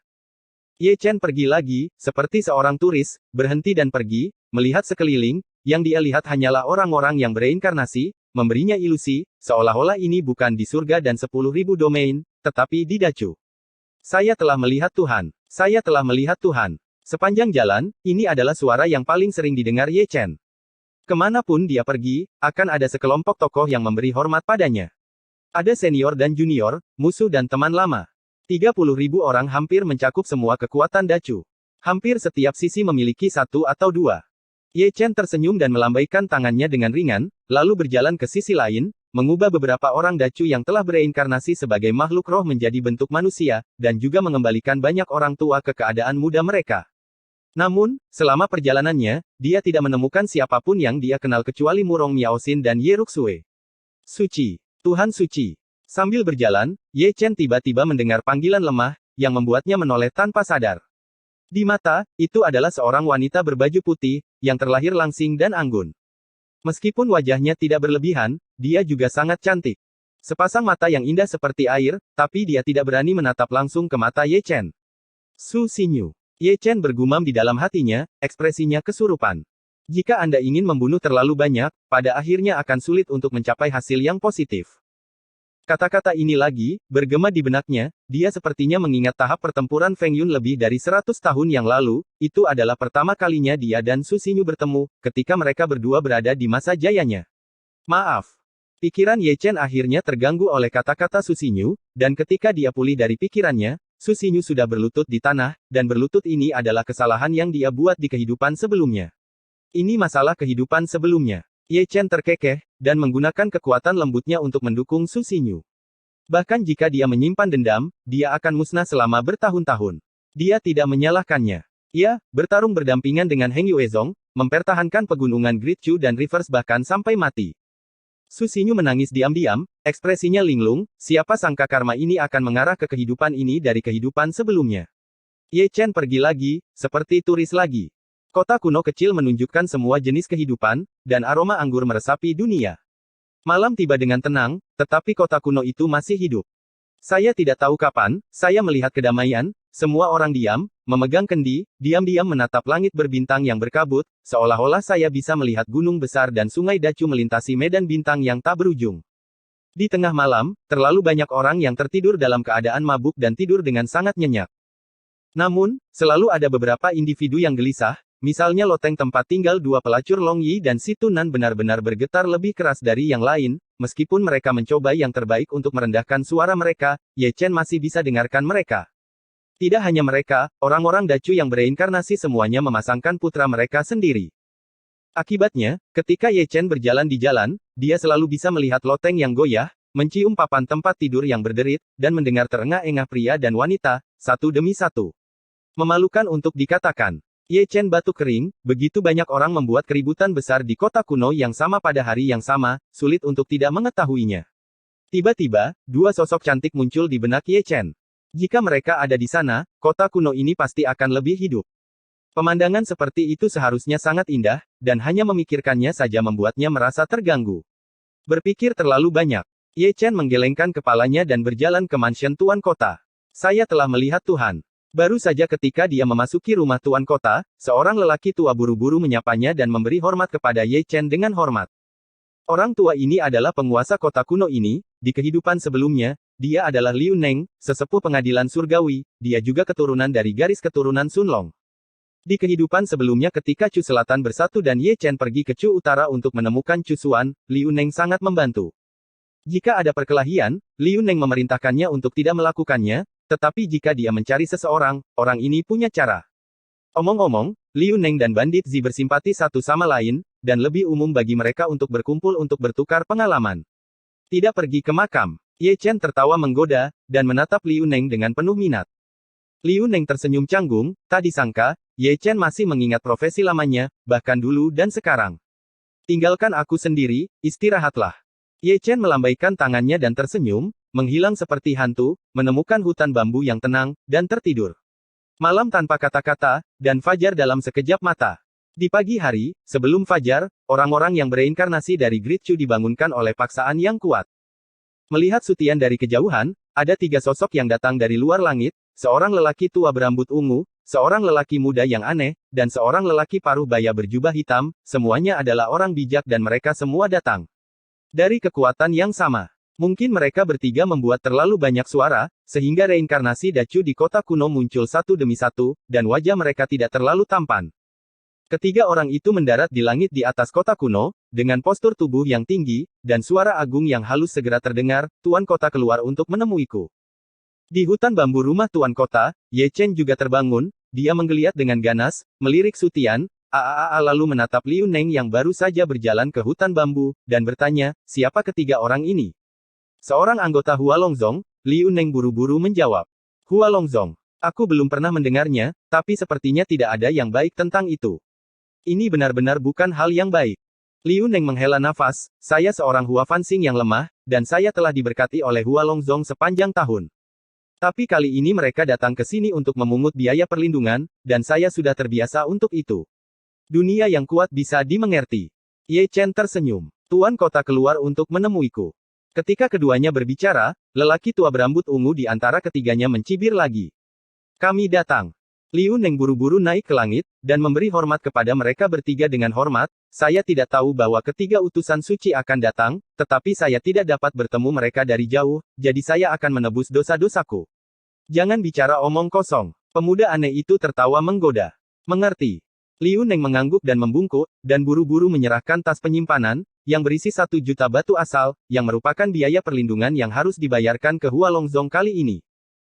Ye Chen pergi lagi, seperti seorang turis, berhenti dan pergi, melihat sekeliling, yang dia lihat hanyalah orang-orang yang bereinkarnasi, memberinya ilusi, seolah-olah ini bukan di surga dan 10.000 domain, tetapi di Dacu. Saya telah melihat Tuhan. Saya telah melihat Tuhan. Sepanjang jalan, ini adalah suara yang paling sering didengar Ye Chen. Kemanapun dia pergi, akan ada sekelompok tokoh yang memberi hormat padanya. Ada senior dan junior, musuh dan teman lama. 30.000 orang hampir mencakup semua kekuatan Dacu. Hampir setiap sisi memiliki satu atau dua. Ye Chen tersenyum dan melambaikan tangannya dengan ringan, lalu berjalan ke sisi lain, mengubah beberapa orang Dacu yang telah bereinkarnasi sebagai makhluk roh menjadi bentuk manusia, dan juga mengembalikan banyak orang tua ke keadaan muda mereka. Namun, selama perjalanannya, dia tidak menemukan siapapun yang dia kenal kecuali Murong Miaoxin dan Ye Ruxue. Suci. Tuhan suci. Sambil berjalan, Ye Chen tiba-tiba mendengar panggilan lemah, yang membuatnya menoleh tanpa sadar. Di mata, itu adalah seorang wanita berbaju putih, yang terlahir langsing dan anggun. Meskipun wajahnya tidak berlebihan, dia juga sangat cantik. Sepasang mata yang indah seperti air, tapi dia tidak berani menatap langsung ke mata Ye Chen. Su Xinyu. Ye Chen bergumam di dalam hatinya, ekspresinya kesurupan. Jika Anda ingin membunuh terlalu banyak, pada akhirnya akan sulit untuk mencapai hasil yang positif. Kata-kata ini lagi, bergema di benaknya, dia sepertinya mengingat tahap pertempuran Feng Yun lebih dari 100 tahun yang lalu, itu adalah pertama kalinya dia dan Su Xinyu bertemu, ketika mereka berdua berada di masa jayanya. Maaf. Pikiran Ye Chen akhirnya terganggu oleh kata-kata Su Xinyu, dan ketika dia pulih dari pikirannya, Su Xinyu sudah berlutut di tanah, dan berlutut ini adalah kesalahan yang dia buat di kehidupan sebelumnya. Ini masalah kehidupan sebelumnya. Ye Chen terkekeh, dan menggunakan kekuatan lembutnya untuk mendukung Su Xinyu. Bahkan jika dia menyimpan dendam, dia akan musnah selama bertahun-tahun. Dia tidak menyalahkannya. Ia, bertarung berdampingan dengan Heng Yuezong, mempertahankan pegunungan Great Chu dan Rivers bahkan sampai mati. Su Xinyu menangis diam-diam, ekspresinya linglung, siapa sangka karma ini akan mengarah ke kehidupan ini dari kehidupan sebelumnya. Ye Chen pergi lagi, seperti turis lagi. Kota kuno kecil menunjukkan semua jenis kehidupan, dan aroma anggur meresapi dunia. Malam tiba dengan tenang, tetapi kota kuno itu masih hidup. Saya tidak tahu kapan, saya melihat kedamaian, semua orang diam, memegang kendi, diam-diam menatap langit berbintang yang berkabut, seolah-olah saya bisa melihat gunung besar dan sungai Dacu melintasi medan bintang yang tak berujung. Di tengah malam, terlalu banyak orang yang tertidur dalam keadaan mabuk dan tidur dengan sangat nyenyak. Namun, selalu ada beberapa individu yang gelisah, misalnya loteng tempat tinggal dua pelacur Long Yi dan Si Tunan benar-benar bergetar lebih keras dari yang lain, meskipun mereka mencoba yang terbaik untuk merendahkan suara mereka, Ye Chen masih bisa dengarkan mereka. Tidak hanya mereka, orang-orang Dacu yang bereinkarnasi semuanya memasangkan putra mereka sendiri. Akibatnya, ketika Ye Chen berjalan di jalan, dia selalu bisa melihat loteng yang goyah, mencium papan tempat tidur yang berderit, dan mendengar terengah-engah pria dan wanita, satu demi satu. Memalukan untuk dikatakan. Ye Chen batuk kering, begitu banyak orang membuat keributan besar di kota kuno yang sama pada hari yang sama, sulit untuk tidak mengetahuinya. Tiba-tiba, dua sosok cantik muncul di benak Ye Chen. Jika mereka ada di sana, kota kuno ini pasti akan lebih hidup. Pemandangan seperti itu seharusnya sangat indah, dan hanya memikirkannya saja membuatnya merasa terganggu. Berpikir terlalu banyak. Ye Chen menggelengkan kepalanya dan berjalan ke mansion Tuan Kota. Saya telah melihat Tuhan. Baru saja ketika dia memasuki rumah Tuan Kota, seorang lelaki tua buru-buru menyapanya dan memberi hormat kepada Ye Chen dengan hormat. Orang tua ini adalah penguasa kota kuno ini. Di kehidupan sebelumnya, dia adalah Liu Neng, sesepuh pengadilan surgawi. Dia juga keturunan dari garis keturunan Sun Long. Di kehidupan sebelumnya ketika Chu Selatan bersatu dan Ye Chen pergi ke Chu Utara untuk menemukan Chu Xuan, Liu Neng sangat membantu. Jika ada perkelahian, Liu Neng memerintahkannya untuk tidak melakukannya, tetapi jika dia mencari seseorang, orang ini punya cara. Omong-omong, Liu Neng dan Bandit Zi bersimpati satu sama lain, dan lebih umum bagi mereka untuk berkumpul untuk bertukar pengalaman. Tidak pergi ke makam. Ye Chen tertawa menggoda, dan menatap Liu Neng dengan penuh minat. Liu Neng tersenyum canggung, tak disangka, Ye Chen masih mengingat profesi lamanya, bahkan dulu dan sekarang. Tinggalkan aku sendiri, istirahatlah. Ye Chen melambaikan tangannya dan tersenyum, menghilang seperti hantu, menemukan hutan bambu yang tenang, dan tertidur. Malam tanpa kata-kata, dan fajar dalam sekejap mata. Di pagi hari, sebelum fajar, orang-orang yang bereinkarnasi dari Great Chu dibangunkan oleh paksaan yang kuat. Melihat Sutian dari kejauhan, ada tiga sosok yang datang dari luar langit, seorang lelaki tua berambut ungu, seorang lelaki muda yang aneh, dan seorang lelaki paruh baya berjubah hitam, semuanya adalah orang bijak dan mereka semua datang dari kekuatan yang sama. Mungkin mereka bertiga membuat terlalu banyak suara, sehingga reinkarnasi Dacu di kota kuno muncul satu demi satu, dan wajah mereka tidak terlalu tampan. Ketiga orang itu mendarat di langit di atas kota kuno, dengan postur tubuh yang tinggi, dan suara agung yang halus segera terdengar, Tuan Kota keluar untuk menemuiku. Di hutan bambu rumah Tuan Kota, Ye Chen juga terbangun, dia menggeliat dengan ganas, melirik Sutian, lalu menatap Liu Neng yang baru saja berjalan ke hutan bambu, dan bertanya, siapa ketiga orang ini? Seorang anggota Hua Longzong, Liu Neng buru-buru menjawab. Hua Longzong. Aku belum pernah mendengarnya, tapi sepertinya tidak ada yang baik tentang itu. Ini benar-benar bukan hal yang baik. Liu Neng menghela nafas, saya seorang Hua Fanxing yang lemah, dan saya telah diberkati oleh Hua Longzong sepanjang tahun. Tapi kali ini mereka datang ke sini untuk memungut biaya perlindungan, dan saya sudah terbiasa untuk itu. Dunia yang kuat bisa dimengerti. Ye Chen tersenyum. Tuan Kota keluar untuk menemuiku. Ketika keduanya berbicara, lelaki tua berambut ungu di antara ketiganya mencibir lagi. Kami datang. Liu Neng buru-buru naik ke langit, dan memberi hormat kepada mereka bertiga dengan hormat. Saya tidak tahu bahwa ketiga utusan suci akan datang, tetapi saya tidak dapat bertemu mereka dari jauh, jadi saya akan menebus dosa-dosaku. Jangan bicara omong kosong. Pemuda aneh itu tertawa menggoda. Mengerti. Liu Neng mengangguk dan membungkuk, dan buru-buru menyerahkan tas penyimpanan, yang berisi 1 juta batu asal, yang merupakan biaya perlindungan yang harus dibayarkan ke Hua Longzong kali ini.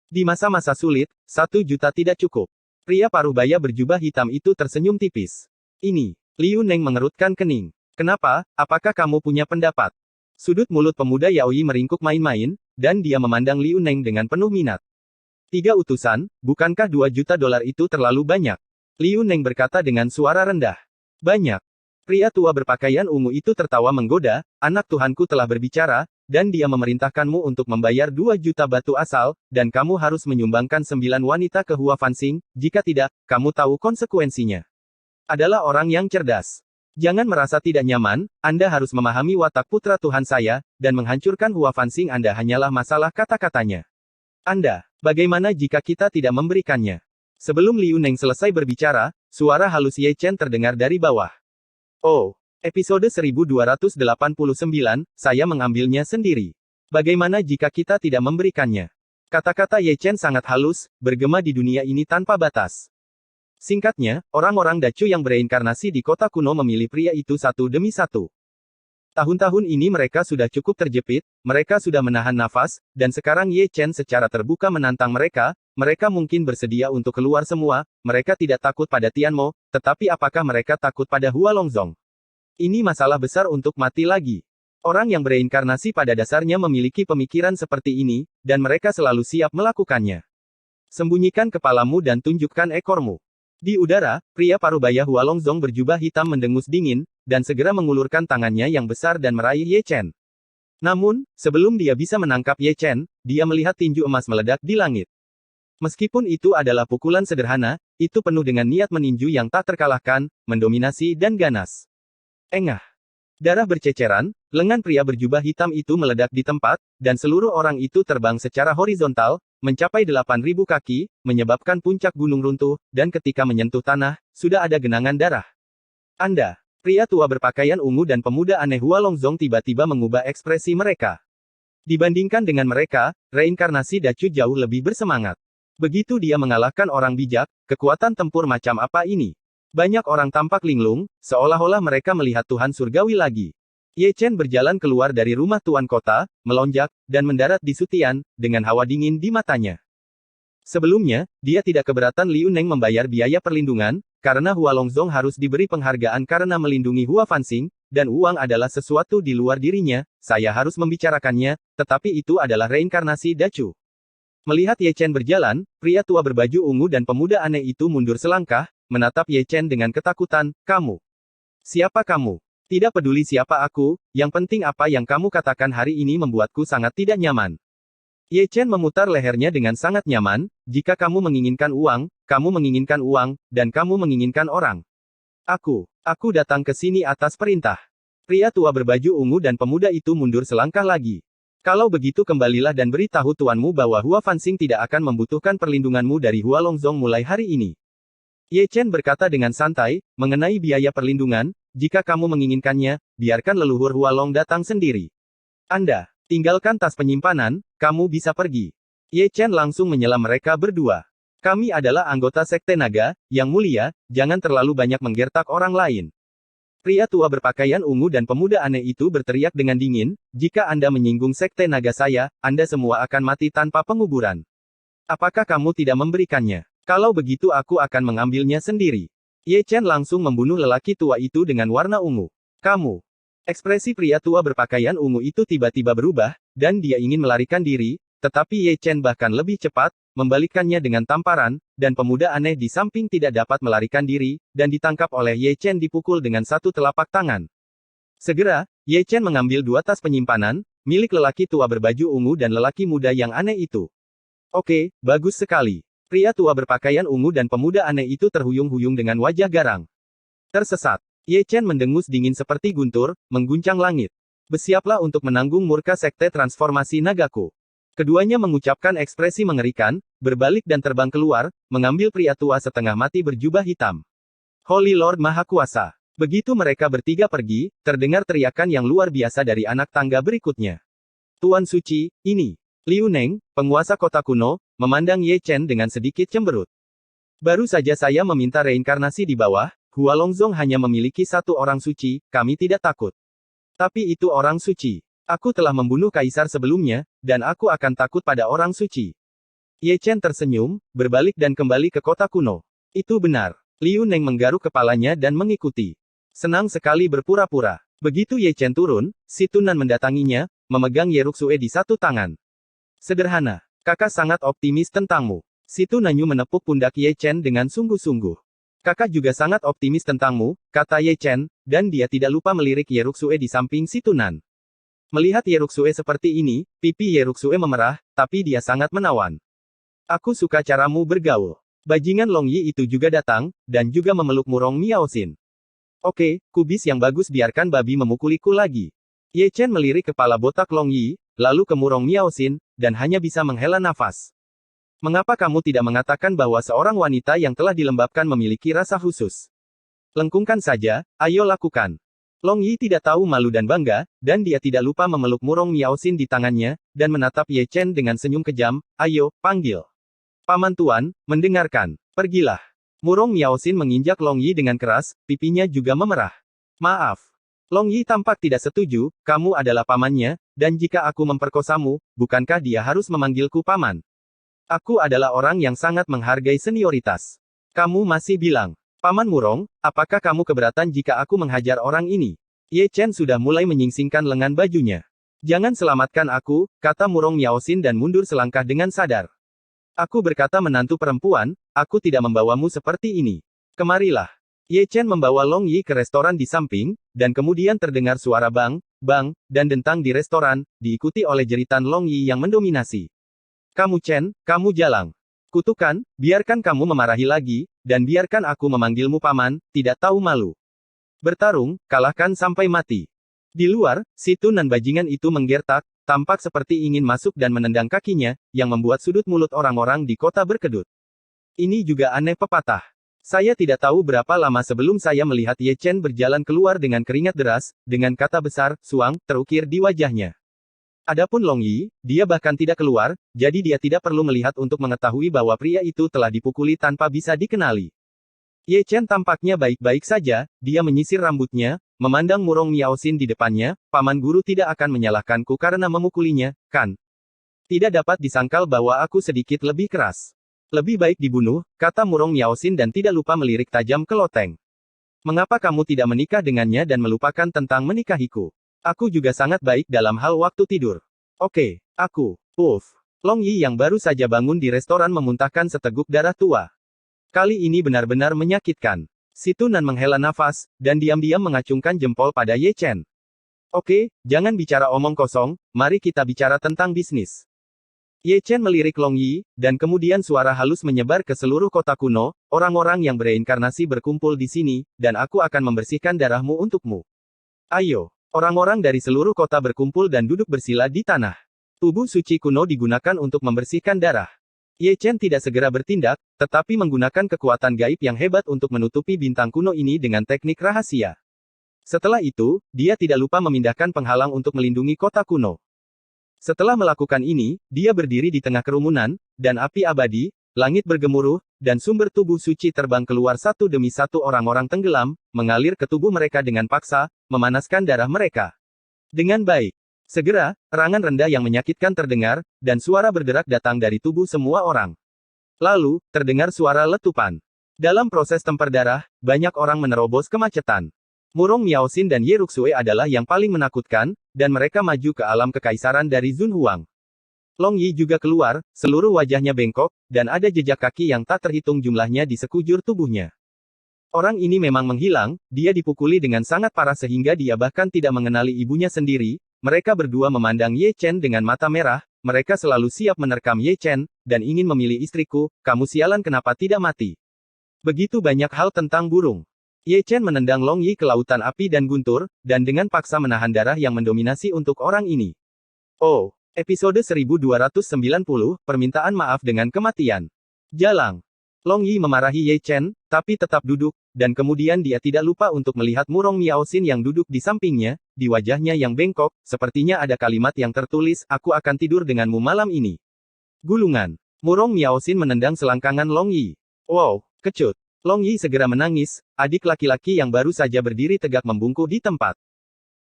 Di masa-masa sulit, 1 juta tidak cukup. Pria paruh baya berjubah hitam itu tersenyum tipis. Ini. Liu Neng mengerutkan kening. Kenapa? Apakah kamu punya pendapat? Sudut mulut pemuda Yaoi meringkuk main-main, dan dia memandang Liu Neng dengan penuh minat. 3 utusan, bukankah 2 juta dolar itu terlalu banyak? Liu Neng berkata dengan suara rendah. Banyak. Pria tua berpakaian ungu itu tertawa menggoda, anak Tuhanku telah berbicara, dan dia memerintahkanmu untuk membayar 2 juta batu asal, dan kamu harus menyumbangkan 9 wanita ke Hua Fanxing, jika tidak, kamu tahu konsekuensinya. Adalah orang yang cerdas. Jangan merasa tidak nyaman, Anda harus memahami watak putra Tuhan saya, dan menghancurkan Hua Fanxing Anda hanyalah masalah kata-katanya. Anda, bagaimana jika kita tidak memberikannya? Sebelum Liu Neng selesai berbicara, suara halus Ye Chen terdengar dari bawah. Oh, episode 1289, saya mengambilnya sendiri. Bagaimana jika kita tidak memberikannya? Kata-kata Ye Chen sangat halus, bergema di dunia ini tanpa batas. Singkatnya, orang-orang Dacu yang bereinkarnasi di kota kuno memilih pria itu satu demi satu. Tahun-tahun ini mereka sudah cukup terjepit, mereka sudah menahan nafas, dan sekarang Ye Chen secara terbuka menantang mereka mungkin bersedia untuk keluar semua, mereka tidak takut pada Tianmo, tetapi apakah mereka takut pada Hua Longzong? Ini masalah besar untuk mati lagi. Orang yang bereinkarnasi pada dasarnya memiliki pemikiran seperti ini, dan mereka selalu siap melakukannya. Sembunyikan kepalamu dan tunjukkan ekormu. Di udara, pria parubaya Hua Longzong berjubah hitam mendengus dingin, dan segera mengulurkan tangannya yang besar dan meraih Ye Chen. Namun, sebelum dia bisa menangkap Ye Chen, dia melihat tinju emas meledak di langit. Meskipun itu adalah pukulan sederhana, itu penuh dengan niat meninju yang tak terkalahkan, mendominasi dan ganas. Engah. Darah berceceran, lengan pria berjubah hitam itu meledak di tempat, dan seluruh orang itu terbang secara horizontal, mencapai 8.000 kaki, menyebabkan puncak gunung runtuh, dan ketika menyentuh tanah, sudah ada genangan darah. Anda, pria tua berpakaian ungu dan pemuda aneh Hualongzong tiba-tiba mengubah ekspresi mereka. Dibandingkan dengan mereka, reinkarnasi Dacu jauh lebih bersemangat. Begitu dia mengalahkan orang bijak, kekuatan tempur macam apa ini? Banyak orang tampak linglung, seolah-olah mereka melihat Tuhan Surgawi lagi. Ye Chen berjalan keluar dari rumah tuan kota, melonjak, dan mendarat di Sutian, dengan hawa dingin di matanya. Sebelumnya, dia tidak keberatan Liu Neng membayar biaya perlindungan, karena Hualongzong harus diberi penghargaan karena melindungi Hua Fanxing, dan uang adalah sesuatu di luar dirinya, saya harus membicarakannya, tetapi itu adalah reinkarnasi Dacu. Melihat Ye Chen berjalan, pria tua berbaju ungu dan pemuda aneh itu mundur selangkah, menatap Ye Chen dengan ketakutan, kamu. Siapa kamu? Tidak peduli siapa aku, yang penting apa yang kamu katakan hari ini membuatku sangat tidak nyaman. Ye Chen memutar lehernya dengan sangat nyaman, jika kamu menginginkan uang, dan kamu menginginkan orang. Aku datang ke sini atas perintah. Pria tua berbaju ungu dan pemuda itu mundur selangkah lagi. Kalau begitu kembalilah dan beritahu tuanmu bahwa Hua Fanxing tidak akan membutuhkan perlindunganmu dari Hualongzong mulai hari ini. Ye Chen berkata dengan santai, mengenai biaya perlindungan, jika kamu menginginkannya, biarkan leluhur Hualong datang sendiri. Anda, tinggalkan tas penyimpanan, kamu bisa pergi. Ye Chen langsung menyela mereka berdua. Kami adalah anggota Sekte Naga, yang mulia, jangan terlalu banyak menggertak orang lain. Pria tua berpakaian ungu dan pemuda aneh itu berteriak dengan dingin, jika Anda menyinggung Sekte Naga saya, Anda semua akan mati tanpa penguburan. Apakah kamu tidak memberikannya? Kalau begitu aku akan mengambilnya sendiri. Ye Chen langsung membunuh lelaki tua itu dengan warna ungu. Kamu. Ekspresi pria tua berpakaian ungu itu tiba-tiba berubah, dan dia ingin melarikan diri, tetapi Ye Chen bahkan lebih cepat, membalikkannya dengan tamparan, dan pemuda aneh di samping tidak dapat melarikan diri, dan ditangkap oleh Ye Chen dipukul dengan satu telapak tangan. Segera, Ye Chen mengambil dua tas penyimpanan, milik lelaki tua berbaju ungu dan lelaki muda yang aneh itu. Oke, bagus sekali. Pria tua berpakaian ungu dan pemuda aneh itu terhuyung-huyung dengan wajah garang. Tersesat. Ye Chen mendengus dingin seperti guntur, mengguncang langit. Bersiaplah untuk menanggung murka Sekte Transformasi Nagaku. Keduanya mengucapkan ekspresi mengerikan, berbalik dan terbang keluar, mengambil pria tua setengah mati berjubah hitam. Holy Lord Maha Kuasa. Begitu mereka bertiga pergi, terdengar teriakan yang luar biasa dari anak tangga berikutnya. Tuan Suci, ini. Liu Neng, penguasa kota kuno, memandang Ye Chen dengan sedikit cemberut. Baru saja saya meminta reinkarnasi di bawah, Hualongzong hanya memiliki satu orang suci, kami tidak takut. Tapi itu orang suci. Aku telah membunuh kaisar sebelumnya, dan aku akan takut pada orang suci. Ye Chen tersenyum, berbalik dan kembali ke kota kuno. Itu benar. Liu Neng menggaruk kepalanya dan mengikuti. Senang sekali berpura-pura. Begitu Ye Chen turun, si Tunan mendatanginya, memegang Yeruksue di satu tangan. Sederhana. Kakak sangat optimis tentangmu. Si Tunanyu menepuk pundak Ye Chen dengan sungguh-sungguh. Kakak juga sangat optimis tentangmu, kata Ye Chen, dan dia tidak lupa melirik Yeruksue di samping si Tunan. Melihat Yeruksue seperti ini, pipi Yeruksue memerah, tapi dia sangat menawan. Aku suka caramu bergaul. Bajingan Long Yi itu juga datang, dan juga memeluk Murong Miaoxin. Oke, kubis yang bagus biarkan babi memukuliku lagi. Ye Chen melirik kepala botak Long Yi, lalu ke Murong Miaoxin, dan hanya bisa menghela nafas. Mengapa kamu tidak mengatakan bahwa seorang wanita yang telah dilembabkan memiliki rasa khusus? Lengkungkan saja, ayo lakukan. Long Yi tidak tahu malu dan bangga, dan dia tidak lupa memeluk Murong Miaoxin di tangannya, dan menatap Ye Chen dengan senyum kejam, ayo, panggil. Paman Tuan, mendengarkan. Pergilah. Murong Miaoxin menginjak Long Yi dengan keras, pipinya juga memerah. Maaf. Long Yi tampak tidak setuju, kamu adalah pamannya, dan jika aku memperkosamu, bukankah dia harus memanggilku paman? Aku adalah orang yang sangat menghargai senioritas. Kamu masih bilang. Paman Murong, apakah kamu keberatan jika aku menghajar orang ini? Ye Chen sudah mulai menyingsingkan lengan bajunya. Jangan selamatkan aku, kata Murong Miaoxin dan mundur selangkah dengan sadar. Aku berkata menantu perempuan, aku tidak membawamu seperti ini. Kemarilah. Ye Chen membawa Long Yi ke restoran di samping, dan kemudian terdengar suara bang, bang, dan dentang di restoran, diikuti oleh jeritan Long Yi yang mendominasi. Kamu Chen, kamu jalang. Kutukan, biarkan kamu memarahi lagi, dan biarkan aku memanggilmu paman, tidak tahu malu. Bertarung, kalahkan sampai mati. Di luar, si Tunan bajingan itu menggertak, tampak seperti ingin masuk dan menendang kakinya, yang membuat sudut mulut orang-orang di kota berkedut. Ini juga aneh pepatah. Saya tidak tahu berapa lama sebelum saya melihat Ye Chen berjalan keluar dengan keringat deras, dengan kata besar, suang, terukir di wajahnya. Adapun Long Yi, dia bahkan tidak keluar, jadi dia tidak perlu melihat untuk mengetahui bahwa pria itu telah dipukuli tanpa bisa dikenali. Ye Chen tampaknya baik-baik saja, dia menyisir rambutnya, memandang Murong Miaoxin di depannya, paman guru tidak akan menyalahkanku karena memukulinya, kan? Tidak dapat disangkal bahwa aku sedikit lebih keras. Lebih baik dibunuh, kata Murong Miaoxin dan tidak lupa melirik tajam ke loteng. Mengapa kamu tidak menikah dengannya dan melupakan tentang menikahiku? Aku juga sangat baik dalam hal waktu tidur. Oke, aku. Long Yi yang baru saja bangun di restoran memuntahkan seteguk darah tua. Kali ini benar-benar menyakitkan. Si Tunan menghela nafas, dan diam-diam mengacungkan jempol pada Ye Chen. Oke, jangan bicara omong kosong, mari kita bicara tentang bisnis. Ye Chen melirik Long Yi, dan kemudian suara halus menyebar ke seluruh kota kuno, orang-orang yang bereinkarnasi berkumpul di sini, dan aku akan membersihkan darahmu untukmu. Ayo, orang-orang dari seluruh kota berkumpul dan duduk bersila di tanah. Tubuh suci kuno digunakan untuk membersihkan darah. Ye Chen tidak segera bertindak, tetapi menggunakan kekuatan gaib yang hebat untuk menutupi bintang kuno ini dengan teknik rahasia. Setelah itu, dia tidak lupa memindahkan penghalang untuk melindungi kota kuno. Setelah melakukan ini, dia berdiri di tengah kerumunan, dan api abadi, langit bergemuruh, dan sumber tubuh suci terbang keluar satu demi satu orang-orang tenggelam, mengalir ke tubuh mereka dengan paksa, memanaskan darah mereka. Dengan baik. Segera, erangan rendah yang menyakitkan terdengar, dan suara berderak datang dari tubuh semua orang. Lalu, terdengar suara letupan. Dalam proses tempar darah, banyak orang menerobos kemacetan. Murong Miaoxin dan Ye Ruxue adalah yang paling menakutkan, dan mereka maju ke alam kekaisaran dari Zun Huang. Long Yi juga keluar, seluruh wajahnya bengkok, dan ada jejak kaki yang tak terhitung jumlahnya di sekujur tubuhnya. Orang ini memang menghilang, dia dipukuli dengan sangat parah sehingga dia bahkan tidak mengenali ibunya sendiri. Mereka berdua memandang Ye Chen dengan mata merah, mereka selalu siap menerkam Ye Chen, dan ingin memilih istriku, kamu sialan kenapa tidak mati. Begitu banyak hal tentang burung. Ye Chen menendang Long Yi ke lautan api dan guntur, dan dengan paksa menahan darah yang mendominasi untuk orang ini. Oh, episode 1290, permintaan maaf dengan kematian. Jalang. Long Yi memarahi Ye Chen, tapi tetap duduk, dan kemudian dia tidak lupa untuk melihat Murong Miaoxin yang duduk di sampingnya, di wajahnya yang bengkok, sepertinya ada kalimat yang tertulis, aku akan tidur denganmu malam ini. Gulungan. Murong Miaoxin menendang selangkangan Long Yi. Wow, kecut. Long Yi segera menangis, adik laki-laki yang baru saja berdiri tegak membungkuk di tempat.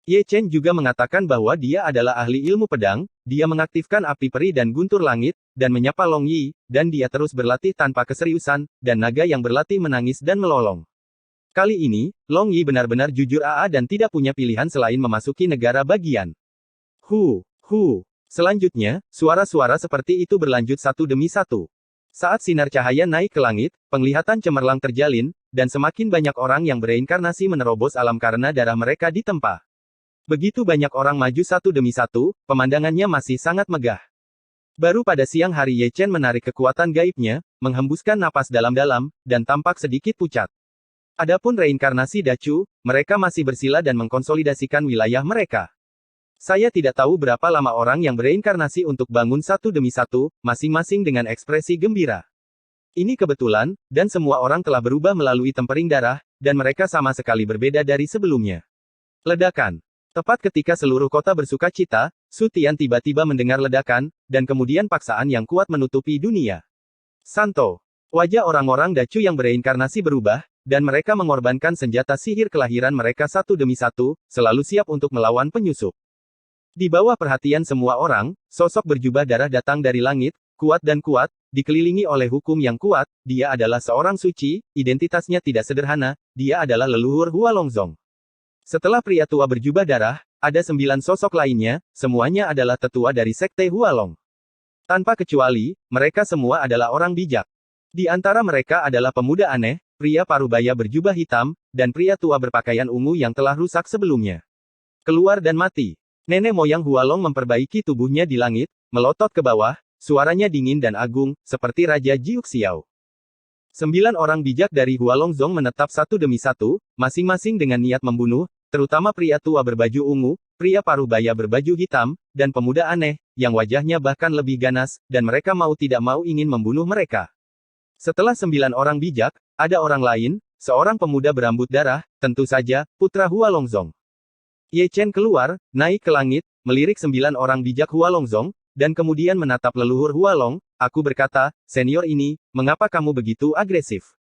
Ye Chen juga mengatakan bahwa dia adalah ahli ilmu pedang, dia mengaktifkan api peri dan guntur langit, dan menyapa Long Yi, dan dia terus berlatih tanpa keseriusan, dan naga yang berlatih menangis dan melolong. Kali ini, Long Yi benar-benar jujur dan tidak punya pilihan selain memasuki negara bagian. Selanjutnya, suara-suara seperti itu berlanjut satu demi satu. Saat sinar cahaya naik ke langit, penglihatan cemerlang terjalin, dan semakin banyak orang yang bereinkarnasi menerobos alam karena darah mereka ditempa. Begitu banyak orang maju satu demi satu, pemandangannya masih sangat megah. Baru pada siang hari Ye Chen menarik kekuatan gaibnya, menghembuskan napas dalam-dalam, dan tampak sedikit pucat. Adapun reinkarnasi Dacu, mereka masih bersila dan mengkonsolidasikan wilayah mereka. Saya tidak tahu berapa lama orang yang bereinkarnasi untuk bangun satu demi satu, masing-masing dengan ekspresi gembira. Ini kebetulan, dan semua orang telah berubah melalui tempering darah, dan mereka sama sekali berbeda dari sebelumnya. Ledakan. Tepat ketika seluruh kota bersuka cita, Su Tian tiba-tiba mendengar ledakan, dan kemudian paksaan yang kuat menutupi dunia. Santo. Wajah orang-orang Dacu yang bereinkarnasi berubah, dan mereka mengorbankan senjata sihir kelahiran mereka satu demi satu, selalu siap untuk melawan penyusup. Di bawah perhatian semua orang, sosok berjubah darah datang dari langit, kuat, dikelilingi oleh hukum yang kuat, dia adalah seorang suci, identitasnya tidak sederhana, dia adalah leluhur Hua Longzong. Setelah pria tua berjubah darah, ada 9 sosok lainnya, semuanya adalah tetua dari Sekte Hualong. Tanpa kecuali, mereka semua adalah orang bijak. Di antara mereka adalah pemuda aneh, pria parubaya berjubah hitam, dan pria tua berpakaian ungu yang telah rusak sebelumnya. keluar dan mati. Nenek moyang Hualong memperbaiki tubuhnya di langit, melotot ke bawah, suaranya dingin dan agung, seperti Raja Jiuxiao. 9 orang bijak dari Hualongzong menetap satu demi satu, masing-masing dengan niat membunuh, terutama pria tua berbaju ungu, pria paruh baya berbaju hitam, dan pemuda aneh, yang wajahnya bahkan lebih ganas, dan mereka mau tidak mau ingin membunuh mereka. Setelah 9 orang bijak, ada orang lain, seorang pemuda berambut darah, tentu saja, putra Hualongzong. Ye Chen keluar, naik ke langit, melirik 9 orang bijak Hualongzong, dan kemudian menatap leluhur Hualong. Aku berkata, senior ini, mengapa kamu begitu agresif?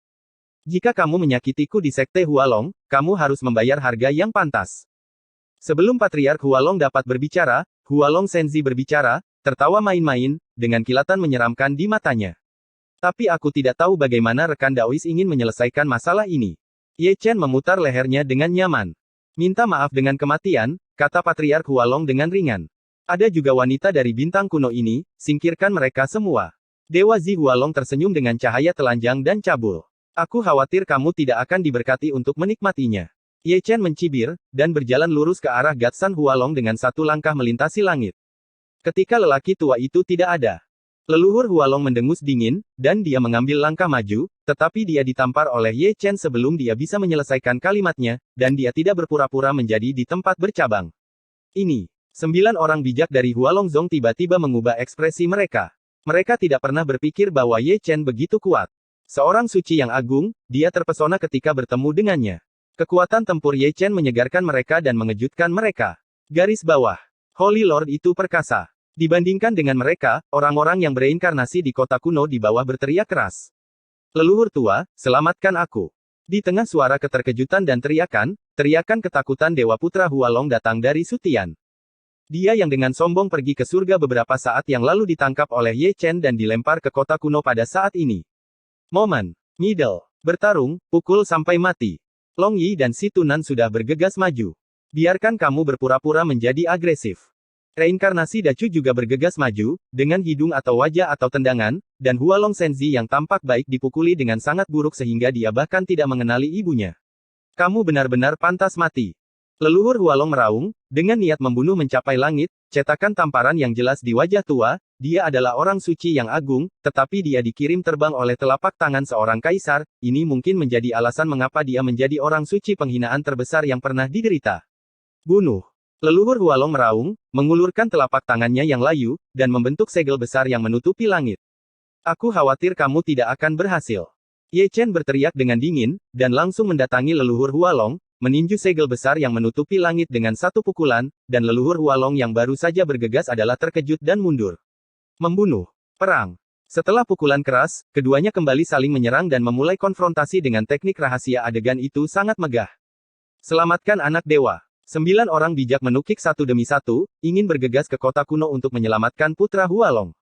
Jika kamu menyakitiku di sekte Hualong, kamu harus membayar harga yang pantas. Sebelum Patriark Hualong dapat berbicara, Hualong Senzi berbicara, tertawa main-main, dengan kilatan menyeramkan di matanya. Tapi aku tidak tahu bagaimana rekan Daois ingin menyelesaikan masalah ini. Ye Chen memutar lehernya dengan nyaman. Minta maaf dengan kematian, kata Patriark Hualong dengan ringan. Ada juga wanita dari bintang kuno ini, singkirkan mereka semua. Dewa Zi Hualong tersenyum dengan cahaya telanjang dan cabul. Aku khawatir kamu tidak akan diberkati untuk menikmatinya. Ye Chen mencibir, dan berjalan lurus ke arah Gatsan Hualong dengan satu langkah melintasi langit. Ketika lelaki tua itu tidak ada, leluhur Hualong mendengus dingin, dan dia mengambil langkah maju, tetapi dia ditampar oleh Ye Chen sebelum dia bisa menyelesaikan kalimatnya, dan dia tidak berpura-pura menjadi di tempat bercabang. Ini. 9 orang bijak dari Hualongzong tiba-tiba mengubah ekspresi mereka. Mereka tidak pernah berpikir bahwa Ye Chen begitu kuat. Seorang suci yang agung, dia terpesona ketika bertemu dengannya. Kekuatan tempur Ye Chen menyegarkan mereka dan mengejutkan mereka. Garis bawah. Holy Lord itu perkasa. Dibandingkan dengan mereka, orang-orang yang bereinkarnasi di kota kuno di bawah berteriak keras. Leluhur tua, selamatkan aku. Di tengah suara keterkejutan dan teriakan ketakutan Dewa Putra Hualong datang dari Sutian. Dia yang dengan sombong pergi ke surga beberapa saat yang lalu ditangkap oleh Ye Chen dan dilempar ke kota kuno pada saat ini. Momen. Middle. Bertarung, pukul sampai mati. Long Yi dan Si Tunan sudah bergegas maju. Biarkan kamu berpura-pura menjadi agresif. Reinkarnasi Dacu juga bergegas maju, dengan hidung atau wajah atau tendangan, dan Hualong Senzi yang tampak baik dipukuli dengan sangat buruk sehingga dia bahkan tidak mengenali ibunya. Kamu benar-benar pantas mati. Leluhur Hualong meraung, dengan niat membunuh mencapai langit, cetakan tamparan yang jelas di wajah tua, dia adalah orang suci yang agung, tetapi dia dikirim terbang oleh telapak tangan seorang kaisar, ini mungkin menjadi alasan mengapa dia menjadi orang suci penghinaan terbesar yang pernah diderita. Bunuh. Leluhur Hualong meraung, mengulurkan telapak tangannya yang layu, dan membentuk segel besar yang menutupi langit. Aku khawatir kamu tidak akan berhasil. Ye Chen berteriak dengan dingin, dan langsung mendatangi leluhur Hualong, meninju segel besar yang menutupi langit dengan satu pukulan, dan leluhur Hualong yang baru saja bergegas adalah terkejut dan mundur. Membunuh. Perang. Setelah pukulan keras, keduanya kembali saling menyerang dan memulai konfrontasi dengan teknik rahasia adegan itu sangat megah. Selamatkan anak dewa. 9 orang bijak menukik satu demi satu, ingin bergegas ke kota kuno untuk menyelamatkan putra Hualong.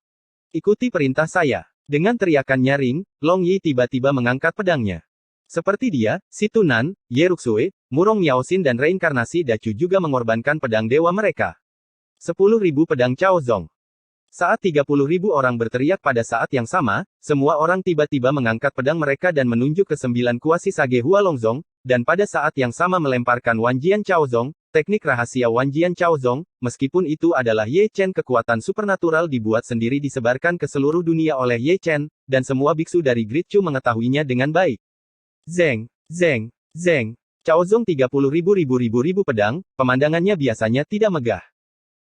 Ikuti perintah saya. Dengan teriakan nyaring, Long Yi tiba-tiba mengangkat pedangnya. Seperti dia, Si Tunan, Ye Ruxue, Murong Miaoxin dan reinkarnasi Dacu juga mengorbankan pedang dewa mereka. 10.000 pedang Chaozong. Saat 30.000 orang berteriak pada saat yang sama, semua orang tiba-tiba mengangkat pedang mereka dan menunjuk ke 9 kuasi sage Hualongzong, dan pada saat yang sama melemparkan Wanjian Chaozong, teknik rahasia Wanjian Chaozong, meskipun itu adalah Ye Chen kekuatan supernatural dibuat sendiri disebarkan ke seluruh dunia oleh Ye Chen, dan semua biksu dari Great Chu mengetahuinya dengan baik. Zeng, zeng, zeng. Chaozong 30.000 pedang, pemandangannya biasanya tidak megah.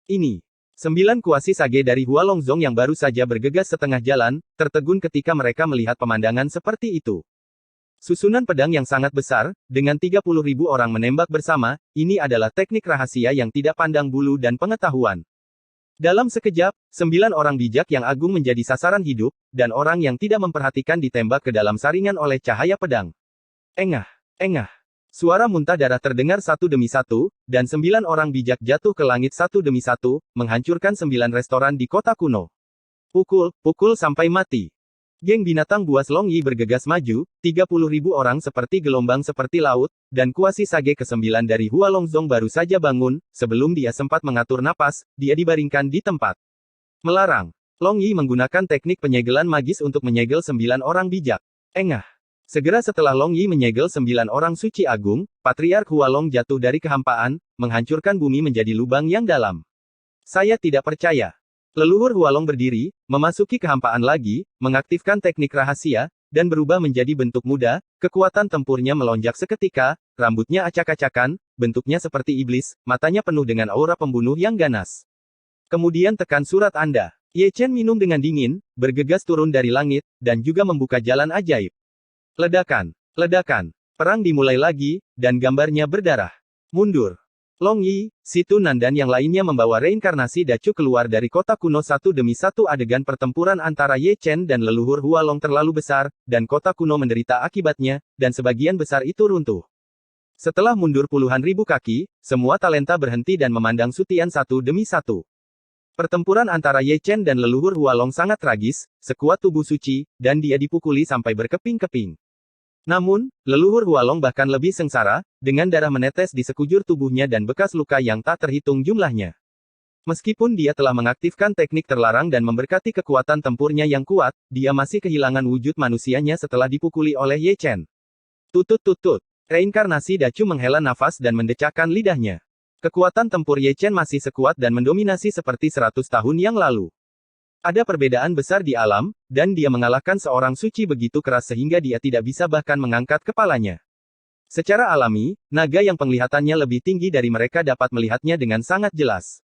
Ini. 9 kuasi sage dari Hualongzong yang baru saja bergegas setengah jalan, tertegun ketika mereka melihat pemandangan seperti itu. Susunan pedang yang sangat besar, dengan 30.000 orang menembak bersama, ini adalah teknik rahasia yang tidak pandang bulu dan pengetahuan. Dalam sekejap, 9 orang bijak yang agung menjadi sasaran hidup, dan orang yang tidak memperhatikan ditembak ke dalam saringan oleh cahaya pedang. Engah, engah. Suara muntah darah terdengar satu demi satu, dan 9 orang bijak jatuh ke langit satu demi satu, menghancurkan 9 restoran di kota kuno. Pukul sampai mati. Geng binatang buas Long Yi bergegas maju, 30.000 orang seperti gelombang seperti laut, dan kuasi sage ke-9 dari Hualongzong baru saja bangun, sebelum dia sempat mengatur napas, dia dibaringkan di tempat. Melarang. Long Yi menggunakan teknik penyegelan magis untuk menyegel 9 orang bijak. Engah. Segera setelah Long Yi menyegel 9 orang suci agung, Patriark Hualong jatuh dari kehampaan, menghancurkan bumi menjadi lubang yang dalam. Saya tidak percaya. Leluhur Hualong berdiri, memasuki kehampaan lagi, mengaktifkan teknik rahasia, dan berubah menjadi bentuk muda, kekuatan tempurnya melonjak seketika, rambutnya acak-acakan, bentuknya seperti iblis, matanya penuh dengan aura pembunuh yang ganas. Kemudian tekan surat Anda. Ye Chen minum dengan dingin, bergegas turun dari langit, dan juga membuka jalan ajaib. Ledakan. Ledakan. Perang dimulai lagi, dan gambarnya berdarah. Mundur. Long Yi, Situ Nan dan yang lainnya membawa reinkarnasi Dacu keluar dari kota kuno satu demi satu. Adegan pertempuran antara Ye Chen dan leluhur Hualong terlalu besar, dan kota kuno menderita akibatnya, dan sebagian besar itu runtuh. Setelah mundur puluhan ribu kaki, semua talenta berhenti dan memandang Su Tian satu demi satu. Pertempuran antara Ye Chen dan leluhur Hualong sangat tragis, sekuat tubuh suci, dan dia dipukuli sampai berkeping-keping. Namun, leluhur Hualong bahkan lebih sengsara, dengan darah menetes di sekujur tubuhnya dan bekas luka yang tak terhitung jumlahnya. Meskipun dia telah mengaktifkan teknik terlarang dan memberkati kekuatan tempurnya yang kuat, dia masih kehilangan wujud manusianya setelah dipukuli oleh Ye Chen. Tutut-tutut. Reinkarnasi Dacu menghela nafas dan mendecakkan lidahnya. Kekuatan tempur Ye Chen masih sekuat dan mendominasi seperti 100 tahun yang lalu. Ada perbedaan besar di alam, dan dia mengalahkan seorang suci begitu keras sehingga dia tidak bisa bahkan mengangkat kepalanya. Secara alami, naga yang penglihatannya lebih tinggi dari mereka dapat melihatnya dengan sangat jelas.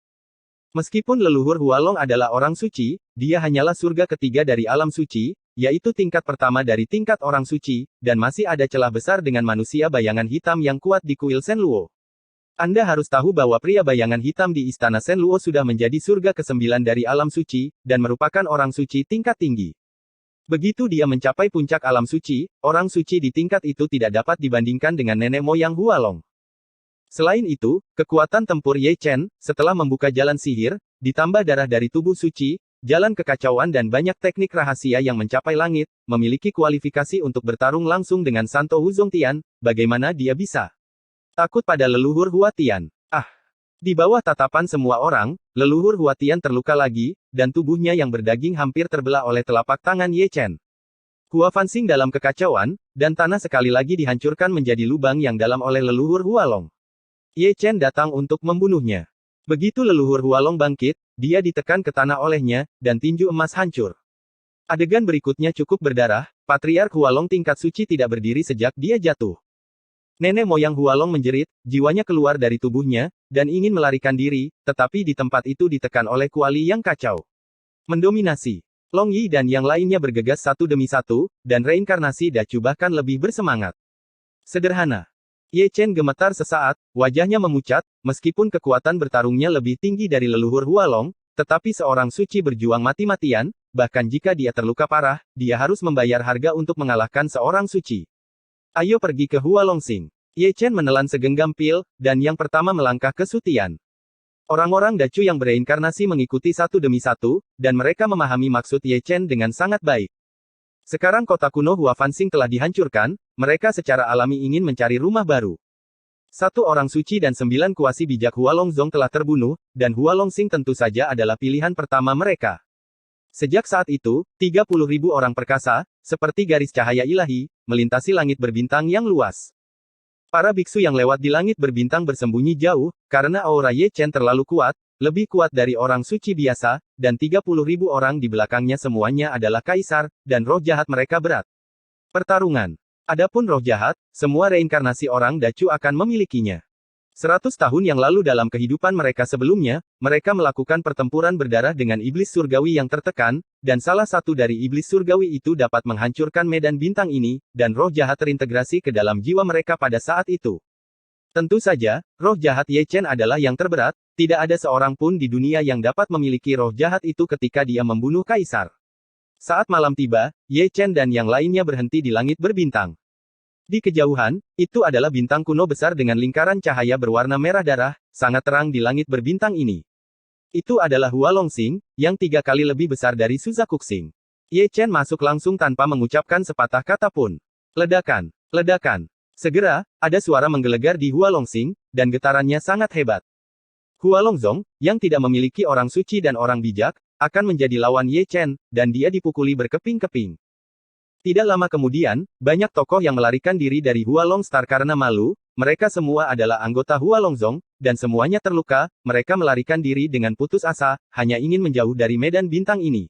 Meskipun leluhur Hualong adalah orang suci, dia hanyalah surga ketiga dari alam suci, yaitu tingkat pertama dari tingkat orang suci, dan masih ada celah besar dengan manusia bayangan hitam yang kuat di kuil Shenluo. Anda harus tahu bahwa pria bayangan hitam di Istana Shenluo sudah menjadi surga ke-9 dari alam suci, dan merupakan orang suci tingkat tinggi. Begitu dia mencapai puncak alam suci, orang suci di tingkat itu tidak dapat dibandingkan dengan nenek moyang Hualong. Selain itu, kekuatan tempur Ye Chen, setelah membuka jalan sihir, ditambah darah dari tubuh suci, jalan kekacauan dan banyak teknik rahasia yang mencapai langit, memiliki kualifikasi untuk bertarung langsung dengan Santo Hu Zongtian. Bagaimana dia bisa takut pada leluhur Hua Tian? Ah! Di bawah tatapan semua orang, leluhur Hua Tian terluka lagi, dan tubuhnya yang berdaging hampir terbelah oleh telapak tangan Ye Chen. Hua Fanxing dalam kekacauan, dan tanah sekali lagi dihancurkan menjadi lubang yang dalam oleh leluhur Hualong. Ye Chen datang untuk membunuhnya. Begitu leluhur Hualong bangkit, dia ditekan ke tanah olehnya, dan tinju emas hancur. Adegan berikutnya cukup berdarah, Patriark Hualong tingkat suci tidak berdiri sejak dia jatuh. Nenek moyang Hualong menjerit, jiwanya keluar dari tubuhnya, dan ingin melarikan diri, tetapi di tempat itu ditekan oleh kuali yang kacau. Mendominasi. Long Yi dan yang lainnya bergegas satu demi satu, dan reinkarnasi Dacu bahkan lebih bersemangat. Sederhana. Ye Chen gemetar sesaat, wajahnya memucat, meskipun kekuatan bertarungnya lebih tinggi dari leluhur Hualong, tetapi seorang suci berjuang mati-matian, bahkan jika dia terluka parah, dia harus membayar harga untuk mengalahkan seorang suci. Ayo pergi ke Hualongxing. Ye Chen menelan segenggam pil, dan yang pertama melangkah ke Su Tian. Orang-orang Dacu yang bereinkarnasi mengikuti satu demi satu, dan mereka memahami maksud Ye Chen dengan sangat baik. Sekarang kota kuno Hua Fanxing telah dihancurkan, mereka secara alami ingin mencari rumah baru. Satu orang suci dan 9 kuasi bijak Hualongzong telah terbunuh, dan Hualongxing tentu saja adalah pilihan pertama mereka. Sejak saat itu, 30.000 orang perkasa, seperti garis cahaya ilahi, melintasi langit berbintang yang luas. Para biksu yang lewat di langit berbintang bersembunyi jauh, karena aura Ye Chen terlalu kuat, lebih kuat dari orang suci biasa, dan 30.000 orang di belakangnya semuanya adalah kaisar, dan roh jahat mereka berat. Pertarungan. Adapun roh jahat, semua reinkarnasi orang Dacu akan memilikinya. 100 tahun yang lalu dalam kehidupan mereka sebelumnya, mereka melakukan pertempuran berdarah dengan iblis surgawi yang tertekan, dan salah satu dari iblis surgawi itu dapat menghancurkan medan bintang ini, dan roh jahat terintegrasi ke dalam jiwa mereka pada saat itu. Tentu saja, roh jahat Ye Chen adalah yang terberat, tidak ada seorang pun di dunia yang dapat memiliki roh jahat itu ketika dia membunuh kaisar. Saat malam tiba, Ye Chen dan yang lainnya berhenti di langit berbintang. Di kejauhan, itu adalah bintang kuno besar dengan lingkaran cahaya berwarna merah darah, sangat terang di langit berbintang ini. Itu adalah Hualongxing, yang 3 kali lebih besar dari Suzakuxing. Ye Chen masuk langsung tanpa mengucapkan sepatah kata pun. Ledakan, ledakan. Segera, ada suara menggelegar di Hualongxing, dan getarannya sangat hebat. Hualongzong, yang tidak memiliki orang suci dan orang bijak, akan menjadi lawan Ye Chen, dan dia dipukuli berkeping-keping. Tidak lama kemudian, banyak tokoh yang melarikan diri dari Hua Longstar karena malu. Mereka semua adalah anggota Hua Longzong, dan semuanya terluka. Mereka melarikan diri dengan putus asa, hanya ingin menjauh dari medan bintang ini.